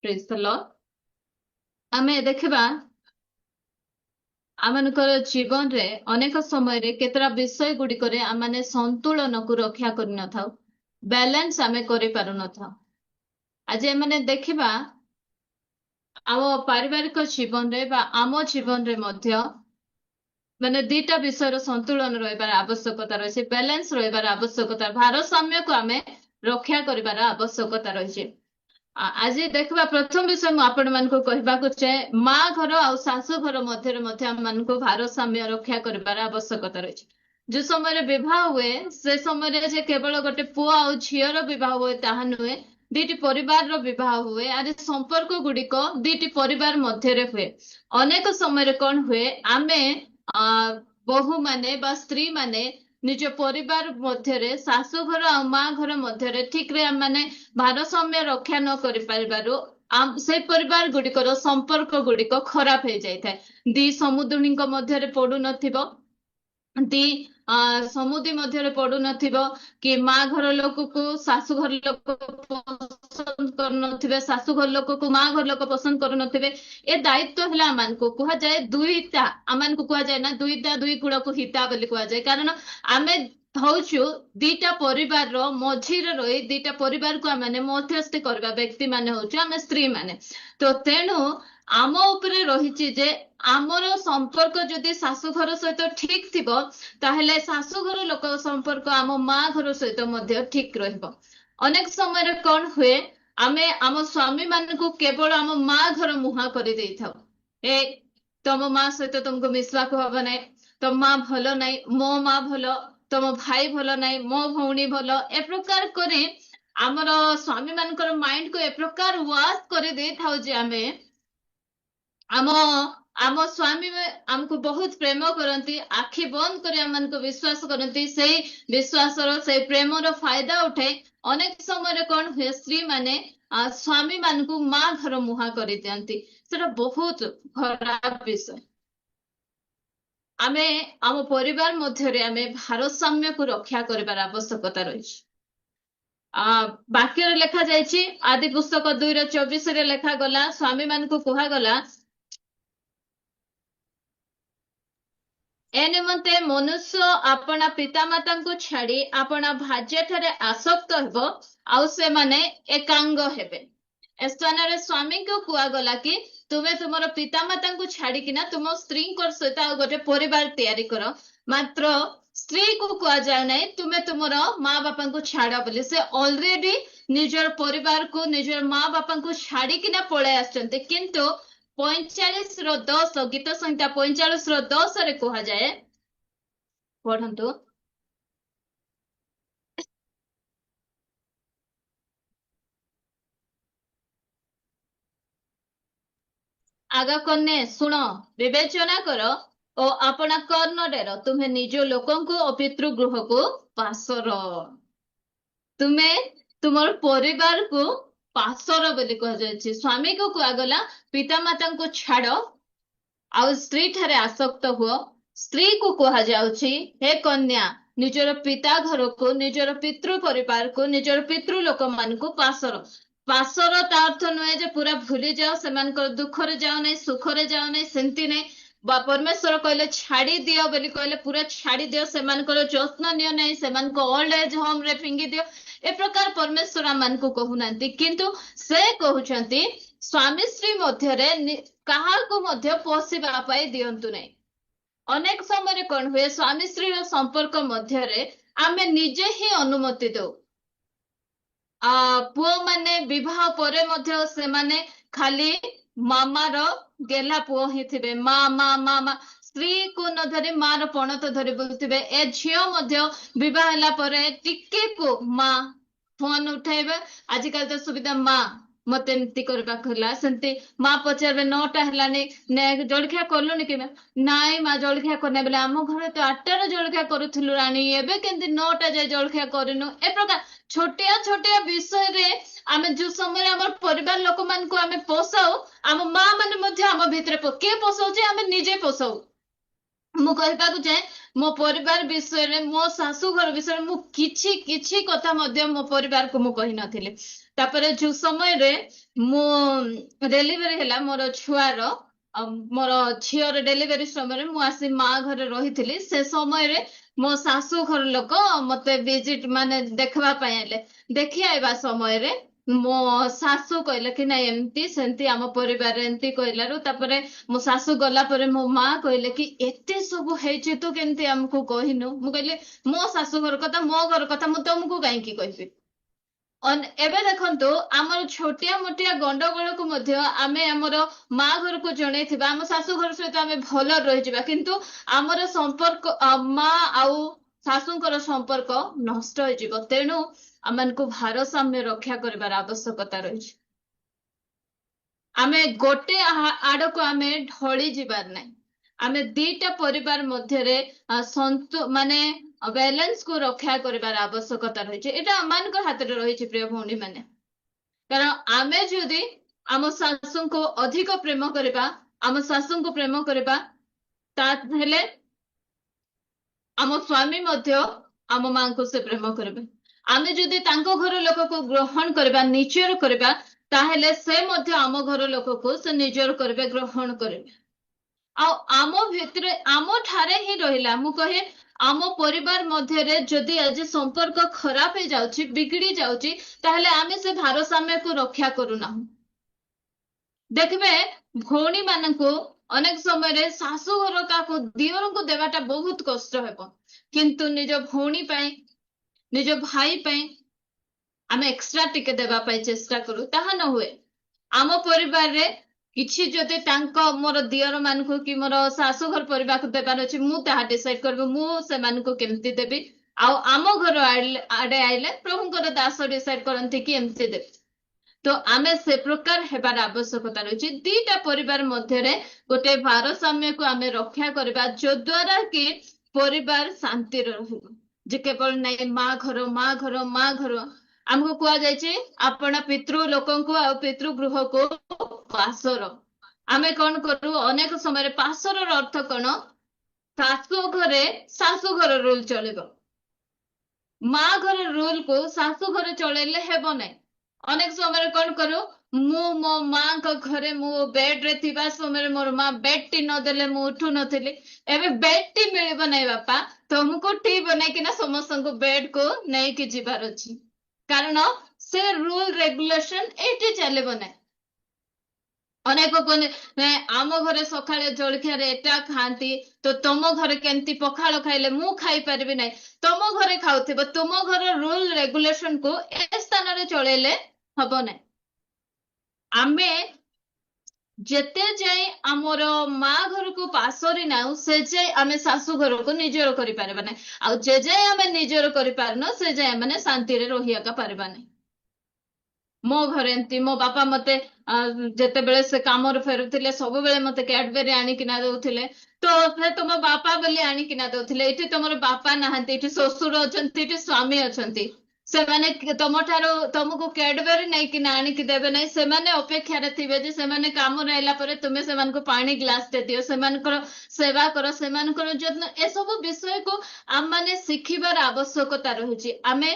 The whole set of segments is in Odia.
Praise the Lord. आमे देखिबा आमनकर जीवन रे अनेक समय रे केतरा विषय गुडी करे आमाने संतुलन को रक्षा करि न थाउ, बैलेंस आमे करि पारु न थाउ। आज एमाने देखिबा आम पारिवारिक जीवन रे बा आम जीवन रे मध्य माने दीटा विषय संतुलन रहिबार आवश्यकता रहिছে, बैलेंस रहिबार आवश्यकता, भारसाम्य को आमे रक्षा करिबार आवश्यकता रहिছে। आज देखा प्रथम विषय मुझे कहवाक चाहे माँ घर आ शाशु घर मध्य आम भारसाम्य रक्षा कर आवश्यकता रही। जो समय विवाह हुए से समय जे केवल गोटे पुओ आ झीर विवाह हुए ताहा नुहे, दीटी परिवार विवाह हुए। आज संपर्क गुड़िक दीटी परिवार मध्य हुए। अनेक समय कौन हुए आमे बहु माने बा स्त्री माने निज परिवार मध्य शाशु घर आ माँ घर मध्य ठीक रे माने भारसाम्य रक्षा न करि पारिबारु से परिवार गुड़िकर संपर्क गुड़िक खराब हो जाए। दी समुद्री मध्य पड़ू नथिबो, दी समुदी मध्य पड़ू नथिबो कि माँ घर लोक को शाशु घर लोक पसंद कर शाशु घर लोक को माँ घर लोक पसंद कर ए दायित्व है आम को कह जाए दुईटा आम को कह जाए ना दुईटा दुई कूड़ को हिता बोली कह जाए। कारण आमे हूँ दीटा परिवार मझी रही दीटा परिवार को आम मध्यस्थी करवा व्यक्ति मान हूँ स्त्री माने। तो तेणु आम उपरे रही जे आमर संपर्क जदि शाशु घर सहित ठीक थी ताहले शाशु घर लोक संपर्क आम माँ घर सहित मध्य ठीक रहिबो। अनेक समय कौन हुए आमे आम स्वामी मान को केवल आम माँ घर मुहा कर दे था, ए तुम माँ सहित तुमको मिसवाक हम ना, तुम माँ भल ना, मो माँ भल, तुम भाई भल ना, मो भौणी भल, ए प्रकार करे आमर स्वामी मानकर माइंड को ए प्रकार वाश कर दे था जे आमे आम आम स्वामी आमको बहुत प्रेम करती, आखि बंद कर आम को विश्वास करती, से विश्वास से प्रेम फायदा उठे अनेक समय कौन हुए स्त्री माने स्वामी मान को माँ घर मुहा कर दियंती। सेटा बहुत खराब विषय। आमे आम परिवार मध्य आमे भारसाम्य को रक्षा कर आवश्यकता रही। वाक्य लेखा जाइए आदि पुस्तक 2:24 लेखा गला स्वामी मान को कहगला ए निमंते मनुष्य अपना पितामाता को छाड़ी अपना भाज्य ठारे आसक्त हेबो आउ से माने एकांग हेबे। ए स्थान रे स्वामी को कहगला कि तुमे तुमर पितामाता को छाड़ी किना तुम स्त्री सहित गोटे परिवार तैयारी कर। मात्र स्त्री को कह जाए ना तुमे तुमर माँ बापा को छाड़ बोली। से ऑलरेडी निजर परिवार को निजर माँ बापा को छाड़ी किना पळे आछंते। किंतु 45:10 गीत संहिता 45:10 रे कहा जाए, पढ़ंतु आगा कन्ने सुनो विवेचना करो ओ अपना कर्ण डेर तुम्हें निज लोकों को अपितृ गृह को पासर। तुम्हें तुमर परिवार को पासर बोली कह जाए। स्वामी को कहगला पितामाता को छाड़ आउ स्त्री ठारे आसक्त हुआ। स्त्री को कह जाउछि हे कन्या निजर पिता घर को निजर पितृ परिवार को निजर पितृ लोक मान को पासर। पासर ता अर्थ नुहे जे पूरा भूली जाओ से दुख रे जाओ नहीं सुख रे जाओ नहीं सेमती नहीं। बा परमेश्वर कहले छाड़ी दियो बोली कहले पूरा छाड़ी दियो से जत्न नियो नहीं से ओल्ड एज होम रे फिंगी दियो ए प्रकार परमेश्वर मान को कहूनांती। किंतु से कहउछंती स्वामी स्त्री मध्य कहा को मध्य पशिबा पाई दियंतु नहीं। अनेक समय कौन हुए स्वामी स्त्री संपर्क मध्य आमे निजे ही अनुमति दो। पुओ माने विवाह परे मध्य से माने खाली मामार गेला पुओ ही थिबे। माँ माँ माँ माँ स्त्री को न धरी माँ रो पणत धरी बोलुथिबे। ए झियो मध्य विवाह हला परे टिके को माँ फोन उठाइबे। आजिकल तो सुविधा माँ मत एमती करबा कहला सेमती माँ पचारे 9टा हेलानी ने जलखिया करलुनी कि नाई माँ जलखिया करने बेले आम घर तो 8टार जलखिया करूथिलु रानी एबे केंती 9टा जाय जलखिया करिनु। ए प्रकार छोटिया छोटिया विषय रे आमे जो समय हमर परिवार लोक मान को आमे पोसाऊ आम माँ माने मध्य आम भितरे के पोसाऊ जे आमे निजे पोसाऊ। ମୁଁ କହିବାକୁ ଚାହେଁ ମୋ ପରିବାର ବିଷୟରେ, ମୋ ଶାଶୁଘର ବିଷୟରେ ମୁଁ କିଛି କିଛି କଥା ମଧ୍ୟ ମୋ ପରିବାରକୁ ମୁଁ କହିନଥିଲି। ତାପରେ ଯୋଉ ସମୟରେ ମୁଁ ଡେଲିଭରି ହେଲା ମୋର ଛୁଆର, ମୋର ଝିଅର ଡେଲିଭରି ସମୟରେ ମୁଁ ଆସି ମା ଘରେ ରହିଥିଲି। ସେ ସମୟରେ ମୋ ଶାଶୁଘର ଲୋକ ମତେ ଭିଜିଟ ମାନେ ଦେଖିବା ପାଇଁ ଆଇଲେ। ଦେଖି ଆଇବା ସମୟରେ ମୋ ଶାଶୁ କହିଲେ କି ନାଇଁ ଏମିତି ସେମିତି ଆମ ପରିବାରରେ ଏମିତି କହିଲାରୁ, ତାପରେ ମୋ ଶାଶୁ ଗଲା ପରେ ମୋ ମା କହିଲେ କି ଏତେ ସବୁ ହେଇଛି ତୁ କେମିତି ଆମକୁ କହିନୁ। ମୁଁ କହିଲି ମୋ ଶାଶୁଘର କଥା, ମୋ ଘର କଥା ମୁଁ ତମକୁ କାହିଁକି କହିବି। ଏବେ ଦେଖନ୍ତୁ ଆମର ଛୋଟିଆ ମୋଟିଆ ଗଣ୍ଡଗୋଳକୁ ମଧ୍ୟ ଆମେ ଆମର ମା ଘରକୁ ଜଣେଇଥିବା, ଆମ ଶାଶୁଘର ସହିତ ଆମେ ଭଲ ରହିଯିବା, କିନ୍ତୁ ଆମର ସମ୍ପର୍କ ମା ଆଉ ଶାଶୁଙ୍କର ସମ୍ପର୍କ ନଷ୍ଟ ହେଇଯିବ। ତେଣୁ ଆମମାନଙ୍କୁ ଭାରସାମ୍ୟ ରକ୍ଷା କରିବାର ଆବଶ୍ୟକତା ରହିଛି। ଆମେ ଗୋଟେ ଆଡକୁ ଆମେ ଢଳି ଯିବାର ନାହିଁ। ଆମେ ଦିଟା ପରିବାର ମଧ୍ୟରେ ମାନେ ବାଲାନ୍ସ କୁ ରକ୍ଷା କରିବାର ଆବଶ୍ୟକତା ରହିଛି। ଏଇଟା ଆମମାନଙ୍କ ହାତରେ ରହିଛି ପ୍ରିୟ ଭଉଣୀ ମାନେ। କାରଣ ଆମେ ଯଦି ଆମ ଶାଶୁଙ୍କୁ ଅଧିକ ପ୍ରେମ କରିବା, ଆମ ଶାଶୁଙ୍କୁ ପ୍ରେମ କରିବା, ତାହେଲେ ଆମ ସ୍ଵାମୀ ମଧ୍ୟ ଆମ ମାଙ୍କୁ ସେ ପ୍ରେମ କରିବେ। ଆମେ ଯଦି ତାଙ୍କ ଘର ଲୋକକୁ ଗ୍ରହଣ କରିବା, ନିଜର କରିବା, ତାହେଲେ ସେ ମଧ୍ୟ ଆମ ଘର ଲୋକକୁ ସେ ନିଜର କରିବେ, ଗ୍ରହଣ କରିବେ। ଆଉ ଆମ ଭିତରେ ଆମ ଠାରେ ହିଁ ରହିଲା। ମୁଁ କହେ ଆମ ପରିବାର ମଧ୍ୟରେ ଯଦି ଆଜି ସମ୍ପର୍କ ଖରାପ ହେଇଯାଉଛି, ବିଗିଡି ଯାଉଛି, ତାହେଲେ ଆମେ ସେ ଭାରସାମ୍ୟକୁ ରକ୍ଷା କରୁନାହୁଁ। ଦେଖିବେ ଭଉଣୀ ମାନଙ୍କୁ ଅନେକ ସମୟରେ ଶାଶୁଘର କାହାକୁ ଦିଅରଙ୍କୁ ଦେବାଟା ବହୁତ କଷ୍ଟ ହେବ, କିନ୍ତୁ ନିଜ ଭଉଣୀ ପାଇଁ, ନିଜ ଭାଇ ପାଇଁ ଆମେ ଏକ୍ସଟ୍ରା ଟିକେ ଦେବା ପାଇଁ ଚେଷ୍ଟା କରୁ। ତାହା ନ ହୁଏ ଆମ ପରିବାରରେ କିଛି ଯଦି ତାଙ୍କ ମୋର ଦିଅର ମାନଙ୍କୁ କି ମୋର ଶାଶୁଘର ପରିବାକୁ ଦେବାର ଅଛି, ମୁଁ ତାହା ଡିସାଇଡ କରିବି ମୁଁ ସେମାନଙ୍କୁ କେମିତି ଦେବି। ଆଉ ଆମ ଘର ଆଡେ ଆଇଲେ ପ୍ରଭୁଙ୍କର ଦାସ ଡିସାଇଡ କରନ୍ତି କି ଏମିତି ଦେବି। ତ ଆମେ ସେ ପ୍ରକାର ହେବାର ଆବଶ୍ୟକତା ରହିଛି। ଦିଟା ପରିବାର ମଧ୍ୟରେ ଗୋଟେ ଭାରସାମ୍ୟକୁ ଆମେ ରକ୍ଷା କରିବା, ଯଦ୍ୱାରା କି ପରିବାର ଶାନ୍ତିରେ ରହିବ। ଯେ କେବଳ ନାଇଁ ମା ଘର, ମା ଘର, ମା ଘର। ଆମକୁ କୁହାଯାଇଛି ଆପଣ ପିତୃ ଲୋକଙ୍କୁ ଆଉ ପିତୃ ଗୃହକୁ ପାଶର। ଆମେ କଣ କରୁ ଅନେକ ସମୟରେ ପାଶରର ଅର୍ଥ କଣ? ଶାଶୁ ଘରେ ଶାଶୁ ଘର ରୁଲ ଚଳିବ, ମା ଘର ରୁଲ କୁ ଶାଶୁ ଘରେ ଚଳେଇଲେ ହେବ ନାହିଁ। ଅନେକ ସମୟରେ କଣ କରୁ, ମୁଁ ମୋ ମାଙ୍କ ଘରେ ମୁଁ ବେଡ ରେ ଥିବା ସମୟରେ ମୋର ମା ବେଡ ଟି ନଦେଲେ ମୁଁ ଉଠୁ ନଥିଲି। ଏବେ ବେଡ ଟି ମିଳିବ ନାହିଁ ବାପା, ତମକୁ ଟି ବନେଇକିନା ସମସ୍ତଙ୍କୁ ବେଡ କୁ ନେଇକି ଯିବାର ଅଛି। କାରଣ ସେ ରୁଲ ରେଗୁଲେସନ ଏଇଠି ଚାଲିବ ନାହିଁ। ଅନେକ କୁହନ୍ତି ଆମ ଘରେ ସକାଳେ ଜଳଖିଆରେ ଏଟା ଖାଆନ୍ତି, ତ ତମ ଘରେ କେମିତି ପଖାଳ ଖାଇଲେ ମୁଁ ଖାଇପାରିବି ନାହିଁ। ତମ ଘରେ ଖାଉଥିବ, ତୁମ ଘର ରୁଲ ରେଗୁଲେସନ କୁ ଏ ସ୍ଥାନରେ ଚଳେଇଲେ ହବ ନାହିଁ। ଆମେ ଯେତେ ଯାଇ ଆମର ମା ଘରକୁ ପାଶୋରି ନାଉ, ସେ ଯାଇ ଆମେ ଶାଶୁ ଘରକୁ ନିଜର କରିପାରିବା ନାହିଁ। ଆଉ ଯେ ଯାଇ ଆମେ ନିଜର କରିପାରୁନ, ସେ ଯାଇ ଆମେ ଶାନ୍ତିରେ ରହିବାକୁ ପାରିବା ନାହିଁ। ମୋ ଘରେ ଏମିତି ମୋ ବାପା ମତେ ଯେତେବେଳେ ସେ କାମରୁ ଫେରୁଥିଲେ ସବୁବେଳେ ମତେ କ୍ୟାଡବେରୀ ଆଣିକିନା ଦଉଥିଲେ। ତ ସେ ତମ ବାପା ବୋଲି ଆଣିକିନା ଦଉଥିଲେ। ଏଠି ତମର ବାପା ନାହାନ୍ତି, ଏଠି ଶ୍ୱଶୁର ଅଛନ୍ତି, ଏଠି ସ୍ଵାମୀ ଅଛନ୍ତି। ସେମାନେ ତମ ଠାରୁ ତମକୁ କ୍ୟାଡବେରୀ ନେଇକିନା ଆଣିକି ଦେବେ ନାହିଁ। ସେମାନେ ଅପେକ୍ଷାରେ ଥିବେ ଯେ ସେମାନେ କାମରୁ ଆଇଲା ପରେ ତୁମେ ସେମାନଙ୍କୁ ପାଣି ଗ୍ଲାସଟେ ଦିଅ, ସେମାନଙ୍କର ସେବା କର, ସେମାନଙ୍କର ଯତ୍ନ। ଏସବୁ ବିଷୟକୁ ଆମମାନେ ଶିଖିବାର ଆବଶ୍ୟକତା ରହିଛି, ଆମେ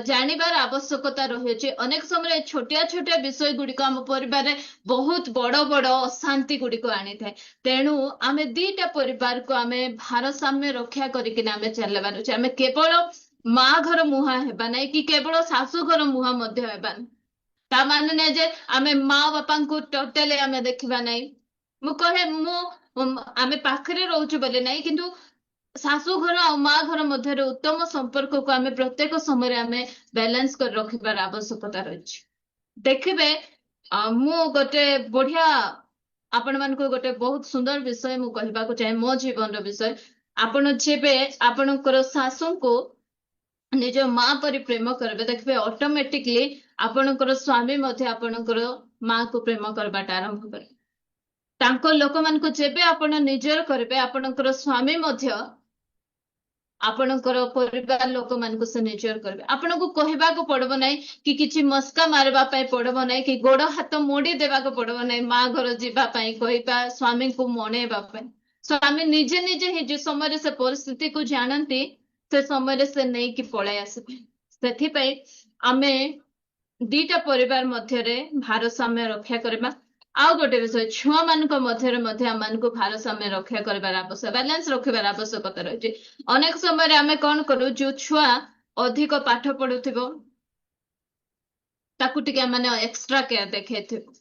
ଜାଣିବାର ଆବଶ୍ୟକତା ରହିଛି। ଅନେକ ସମୟରେ ଛୋଟିଆ ଛୋଟିଆ ବିଷୟ ଗୁଡିକ ଆମ ପରିବାରରେ ବହୁତ ବଡ ବଡ ଅଶାନ୍ତି ଗୁଡିକ ଆଣିଥାଏ। ତେଣୁ ଆମେ ଦିଟା ପରିବାରକୁ ଆମେ ଭାରସାମ୍ୟ ରକ୍ଷା କରିକିନା ଆମେ ଚାଲିବାର ଅଛି। ଆମେ କେବଳ ମା ଘର ମୁହାଁ ହେବା ନାହିଁ, କି କେବଳ ଶାଶୁ ଘର ମୁହାଁ ମଧ୍ୟ ହେବାନି। ତା ମାନେ ନାହିଁ ଯେ ଆମେ ମା ବାପାଙ୍କୁ ଟୋଟାଲି ଆମେ ଦେଖିବା ନାହିଁ। ମୁଁ କହେ ଆମେ ପାଖରେ ରହୁଛୁ ବୋଲି ନାହିଁ, କିନ୍ତୁ ଶାଶୁ ଘର ଆଉ ମା ଘର ମଧ୍ୟରେ ଉତ୍ତମ ସମ୍ପର୍କକୁ ଆମେ ପ୍ରତ୍ୟେକ ସମୟରେ ଆମେ ବାଲାନ୍ସ କରି ରଖିବାର ଆବଶ୍ୟକତା ରହିଛି। ଦେଖିବେ ମୁଁ ଗୋଟେ ବଢିଆ ଆପଣମାନଙ୍କୁ ଗୋଟେ ବହୁତ ସୁନ୍ଦର ବିଷୟ ମୁଁ କହିବାକୁ ଚାହେଁ ମୋ ଜୀବନର ବିଷୟ। ଆପଣ ଯେବେ ଆପଣଙ୍କର ଶାଶୁଙ୍କୁ ନିଜ ମା ପରି ପ୍ରେମ କରିବେ, ଦେଖିବେ ଅଟୋମେଟିକଲି ଆପଣଙ୍କର ସ୍ଵାମୀ ମଧ୍ୟ ଆପଣଙ୍କର ମାକୁ ପ୍ରେମ କରିବାଟା ଆରମ୍ଭ କରିବେ। ତାଙ୍କ ଲୋକମାନଙ୍କୁ ଯେବେ ଆପଣ ନିଜର କରିବେ, ଆପଣଙ୍କର ସ୍ଵାମୀ ମଧ୍ୟ ଆପଣଙ୍କର ପରିବାର ଲୋକମାନଙ୍କୁ ସେ ନିଜର କରିବେ। ଆପଣଙ୍କୁ କହିବାକୁ ପଡିବ ନାହିଁ, କି କିଛି ମସ୍କା ମାରିବା ପାଇଁ ପଡିବ ନାହିଁ, କି ଗୋଡ ହାତ ମୋଡି ଦେବାକୁ ପଡିବ ନାହିଁ ମା ଘର ଯିବା ପାଇଁ, କହିବା ସ୍ଵାମୀଙ୍କୁ ମଣେଇବା ପାଇଁ। स्वामी निजे निजे ही जो समय से परिस्थिति को जानती से समय से नहीं कि पळाई आसबे से आमे दीटा परिवार मध्यरे भारसाम्य रक्षा करबा आउ गोटे विषय छुआ मानक मध्यरे मध्य आमको भारसाम्य रक्षा करबार आवश्यक बैलेंस रखिबार आवश्यकता रही अनेक समय आमे कौन करू जो छुआ अधिक पाठ पढ़ुथिबो ताकू टिके माने एक्स्ट्रा केयर देखैथिबो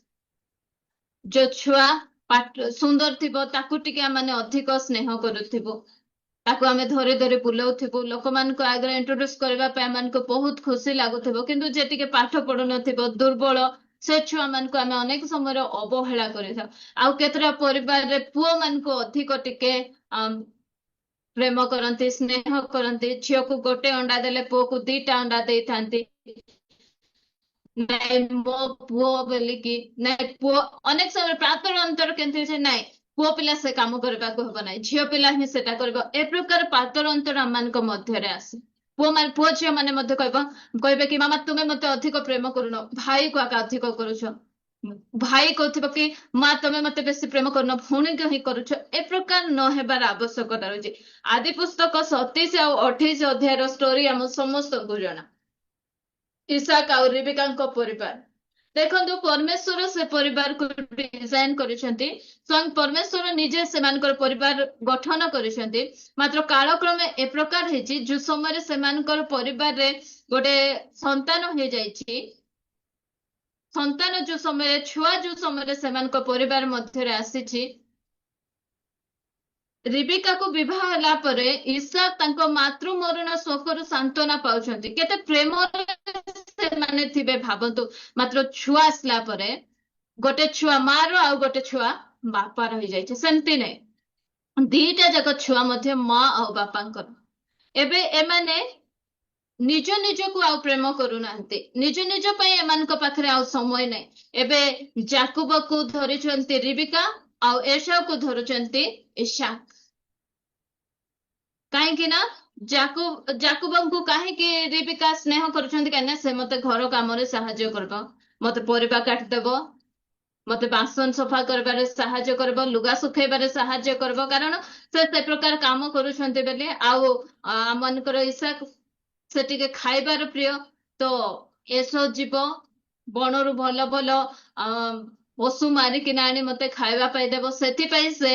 जो छुआ पाठ सुंदर थिबो ताकू टिके माने अधिक स्नेह करूथिबो ताकू आमे धरे धरे बुलाउथिबो लोक मानको आगे इंट्रोड्यूस करबा पे मानको बहुत खुशी लागुथिबो किंतु जे टिके पाठ पढु नथिबो दुर्बल से छुआ मानको आमे अनेक समय अवहेला करिथा आउ केतरा परिवार रे पुओ मानको अधिक टिके प्रेम करती स्नेह करती झील को गोटे अंडा देले पुओ को दीटा अंडा दे थांती ନାଇଁ ମୋ ପୁଅ ବୋଲିକି ନାଇଁ ପୁଅ ଅନେକ ସମୟରେ ପ୍ରାତଃ ଅନ୍ତର କେମିତି ନାଇଁ ପୁଅ ପିଲା ସେ କାମ କରିବାକୁ ହବ ନାହିଁ ଝିଅ ପିଲା ହିଁ ସେଟା କରିବ ଏ ପ୍ରକାର ପ୍ରାତଃ ଅନ୍ତର ଆମମାନଙ୍କ ମଧ୍ୟରେ ଆସେ ପୁଅ ଝିଅ ମାନେ ମଧ୍ୟ କହିବେ କି ମାମା ତୁମେ ମତେ ଅଧିକ ପ୍ରେମ କରୁନ ଭାଇ କୁ ଆକା ଅଧିକ କରୁଛ ଭାଇ କହୁଥିବ କି ମା ତମେ ମତେ ବେଶୀ ପ୍ରେମ କରୁନ ଭଉଣୀକୁ ହିଁ କରୁଛ ଏ ପ୍ରକାର ନ ହେବାର ଆବଶ୍ୟକତା ରହିଛି ଆଦି ପୁସ୍ତକ 27 ଆଉ 28 ଅଧ୍ୟାୟର ଷ୍ଟୋରି ଆମ ସମସ୍ତଙ୍କୁ ଜଣା ଇସାକ ଆଉ ରିବିକାଙ୍କ ପରିବାର ଦେଖନ୍ତୁ ପରମେଶ୍ୱର ସେ ପରିବାରକୁ ଡିଜାଇନ କରିଛନ୍ତି ସ୍ୱୟଂ ପରମେଶ୍ୱର ନିଜେ ସେମାନଙ୍କର ପରିବାର ଗଠନ କରିଛନ୍ତି ମାତ୍ର କାଳକ୍ରମେ ଏ ପ୍ରକାର ହେଇଛି ଯୋଉ ସମୟରେ ସେମାନଙ୍କର ପରିବାରରେ ଗୋଟେ ସନ୍ତାନ ହେଇଯାଇଛି ସନ୍ତାନ ଯୋଉ ସମୟରେ ଛୁଆ ଯୋଉ ସମୟରେ ସେମାନଙ୍କ ପରିବାର ମଧ୍ୟରେ ଆସିଛି ରିବିକା को विवाह ହେଲା ପରେ ଇସାକ ତାଙ୍କ ମାତୃ ମରଣ ଶୋକରୁ ସାନ୍ତ୍ୱନା ପାଉଛନ୍ତି କେତେ ପ୍ରେମରେ ସେମାନେ ଥିବେ ଭାବନ୍ତୁ ମାତ୍ର ଛୁଆ ଆସିଲା ପରେ ଗୋଟେ ଛୁଆ ମାର ଆଉ ଗୋଟେ ଛୁଆ ବାପାର ହେଇଯାଇଛି ସେମିତି ନାହିଁ ଦିଟା ଯାକ ଛୁଆ ମଧ୍ୟ ମା ଆଉ ବାପାଙ୍କର ଏବେ ଏମାନେ ନିଜ ନିଜକୁ ଆଉ ପ୍ରେମ କରୁନାହାନ୍ତି ନିଜ ନିଜ ପାଇଁ ଏମାନଙ୍କ ପାଖରେ ଆଉ ସମୟ ନାହିଁ ଏବେ ଜାକୁବକୁ ଧରିଛନ୍ତି ରିବିକା ଆଉ ଏସାଉକୁ ଧରୁଛନ୍ତି ଇସାକ କାହିଁକି ନା ଜାକୁବଙ୍କୁ କାହିଁକି ରିବିକା ସ୍ନେହ କରୁଛନ୍ତି କାହିଁକି ନା ସେ ମତେ ଘର କାମରେ ସାହାଯ୍ୟ କରିବ ମତେ ପରିବା କାଟିଦେବ ମତେ ବାସନ ସଫା କରିବାରେ ସାହାଯ୍ୟ କରିବ ଲୁଗା ଶୁଖେଇବାରେ ସାହାଯ୍ୟ କରିବ କାରଣ ସେ ପ୍ରକାର କାମ କରୁଛନ୍ତି ବୋଲି ଆଉ ଆମମାନଙ୍କର ଇସାକ ସେ ଟିକେ ଖାଇବାର ପ୍ରିୟ ତ ଏସବୁ ଯିବ ବଣରୁ ଭଲ ଭଲ ପଶୁ ମାରିକିନା ଆଣି ମତେ ଖାଇବା ପାଇଁ ଦେବ ସେଥିପାଇଁ ସେ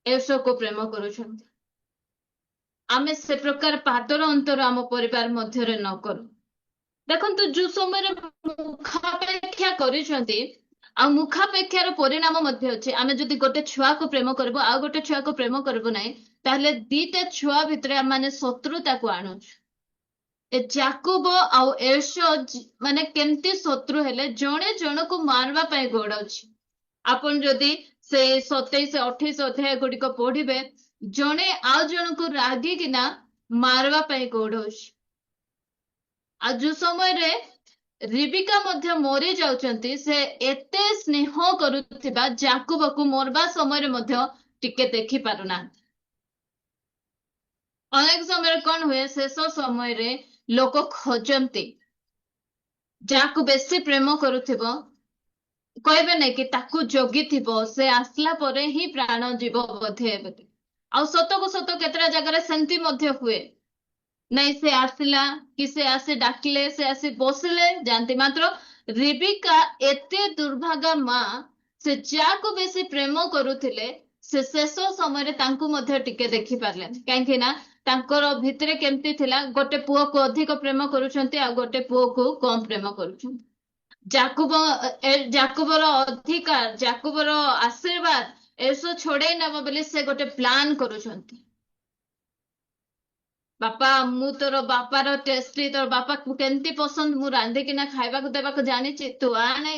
ଏସବୁକୁ ପ୍ରେମ କରୁଛନ୍ତି ଆମେ ସେ ପ୍ରକାର ପାତର ଅନ୍ତର ଆମ ପରିବାର ମଧ୍ୟରେ ନ କରୁ ଦେଖନ୍ତୁ ଯୋଉ ସମୟରେ ମୁଖାପେକ୍ଷା କରିଛନ୍ତି ଆଉ ମୁଖାପେକ୍ଷାର ପରିଣାମ ମଧ୍ୟ ଅଛି ଆମେ ଯଦି ଗୋଟେ ଛୁଆକୁ ପ୍ରେମ କରିବୁ ଆଉ ଗୋଟେ ଛୁଆକୁ ପ୍ରେମ କରିବୁ ନାହିଁ ତାହେଲେ ଦିଟା ଛୁଆ ଭିତରେ ଆମେ ଶତ୍ରୁତାକୁ ଆଣୁଛୁ ଏ ଜାକୁବ ଆଉ ଏସୋ ମାନେ କେମିତି ଶତ୍ରୁ ହେଲେ ଜଣେ ଜଣକୁ ମାରିବା ପାଇଁ ଗୋଡାଉଛି ଆପଣ ଯଦି ସେ 27 28 ଅଧ୍ୟାୟ ଗୁଡିକ ପଢିବେ ଜଣେ ଆଉ ଜଣକୁ ରାଗିକିନା ମାରିବା ପାଇଁ ଗୋଡଉଛି ଆଉ ଯୋଉ ସମୟରେ ରିବିକା ମଧ୍ୟ ମରି ଯାଉଛନ୍ତି ସେ ଏତେ ସ୍ନେହ କରୁଥିବା ଜାକୁବକୁ ମରବା ସମୟରେ ମଧ୍ୟ ଟିକେ ଦେଖି ପାରୁନାହାନ୍ତି ଅନେକ ସମୟରେ କଣ ହୁଏ ଶେଷ ସମୟରେ ଲୋକ ଖୋଜନ୍ତି ଯାହାକୁ ବେଶୀ ପ୍ରେମ କରୁଥିବ କହିବେ ନାଇଁ କି ତାକୁ ଜଗିଥିବ ସେ ଆସିଲା ପରେ ହିଁ ପ୍ରାଣ ଯିବ ବୋଧେ ଆଉ ସତକୁ ସତ କେତେଟା ଜାଗାରେ ସେମିତି ମଧ୍ୟ ହୁଏ ନାଇଁ ସେ ଆସିଲା କି ସେ ଆସି ଡାକିଲେ ସେ ଆସି ବସିଲେ ଯାଆନ୍ତି ମାତ୍ର ରିବିକା ଏତେ ଦୁର୍ଭାଗା ମା ସେ ଯାହାକୁ ବେଶୀ ପ୍ରେମ କରୁଥିଲେ ସେ ଶେଷ ସମୟରେ ତାଙ୍କୁ ମଧ୍ୟ ଟିକେ ଦେଖି ପାରିଲେନି କାହିଁକି ନା ତାଙ୍କର ଭିତରେ କେମିତି ଥିଲା ଗୋଟେ ପୁଅକୁ ଅଧିକ ପ୍ରେମ କରୁଛନ୍ତି ଆଉ ଗୋଟେ ପୁଅକୁ କମ ପ୍ରେମ କରୁଛନ୍ତି ଜାକୁବର ଅଧିକାର ଜାକୁବର ଆଶୀର୍ବାଦ ଏସବୁ ଛଡେଇ ନେବ ବୋଲି ସେ ଗୋଟେ ପ୍ଲାନ କରୁଛନ୍ତି ବାପା ମୁଁ ତୋର ବାପାର ଟେଷ୍ଟି ତୋର ବାପାକୁ କେମିତି ପସନ୍ଦ ମୁଁ ରାନ୍ଧିକିନା ଖାଇବାକୁ ଦେବାକୁ ଜାଣିଛି ତୁ ଆଣେ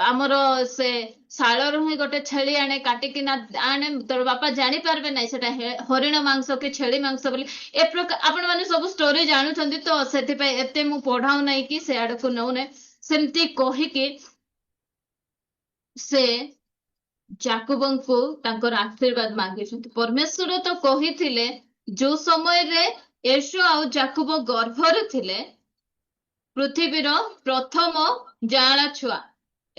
ଆମର ସେ ଶାଳରୁ ହିଁ ଗୋଟେ ଛେଳି ଆଣେ କାଟିକିନା ଆଣେ ତୋର ବାପା ଜାଣିପାରିବେ ନାହିଁ ସେଟା ହରିଣ ମାଂସ କି ଛେଳି ମାଂସ ବୋଲି ଏ ପ୍ରକାର ଆପଣ ମାନେ ସବୁ ଷ୍ଟୋରି ଜାଣୁଛନ୍ତି ତ ସେଥିପାଇଁ ଏତେ ମୁଁ ପଢାଉ ନାହିଁ କି ସେ ଆଡକୁ ନଉନାହିଁ ସେମିତି କହିକି ସେ ଜାକୁବଙ୍କୁ ତାଙ୍କର ଆଶୀର୍ବାଦ ମାଗିଛନ୍ତି ପରମେଶ୍ୱର ତ କହିଥିଲେ ଯୋଉ ସମୟରେ ଏସୋ ଆଉ ଜାକୁବ ଗର୍ଭରେ ଥିଲେ ପୃଥିବୀର ପ୍ରଥମ ଯାଆଁଳା ଛୁଆ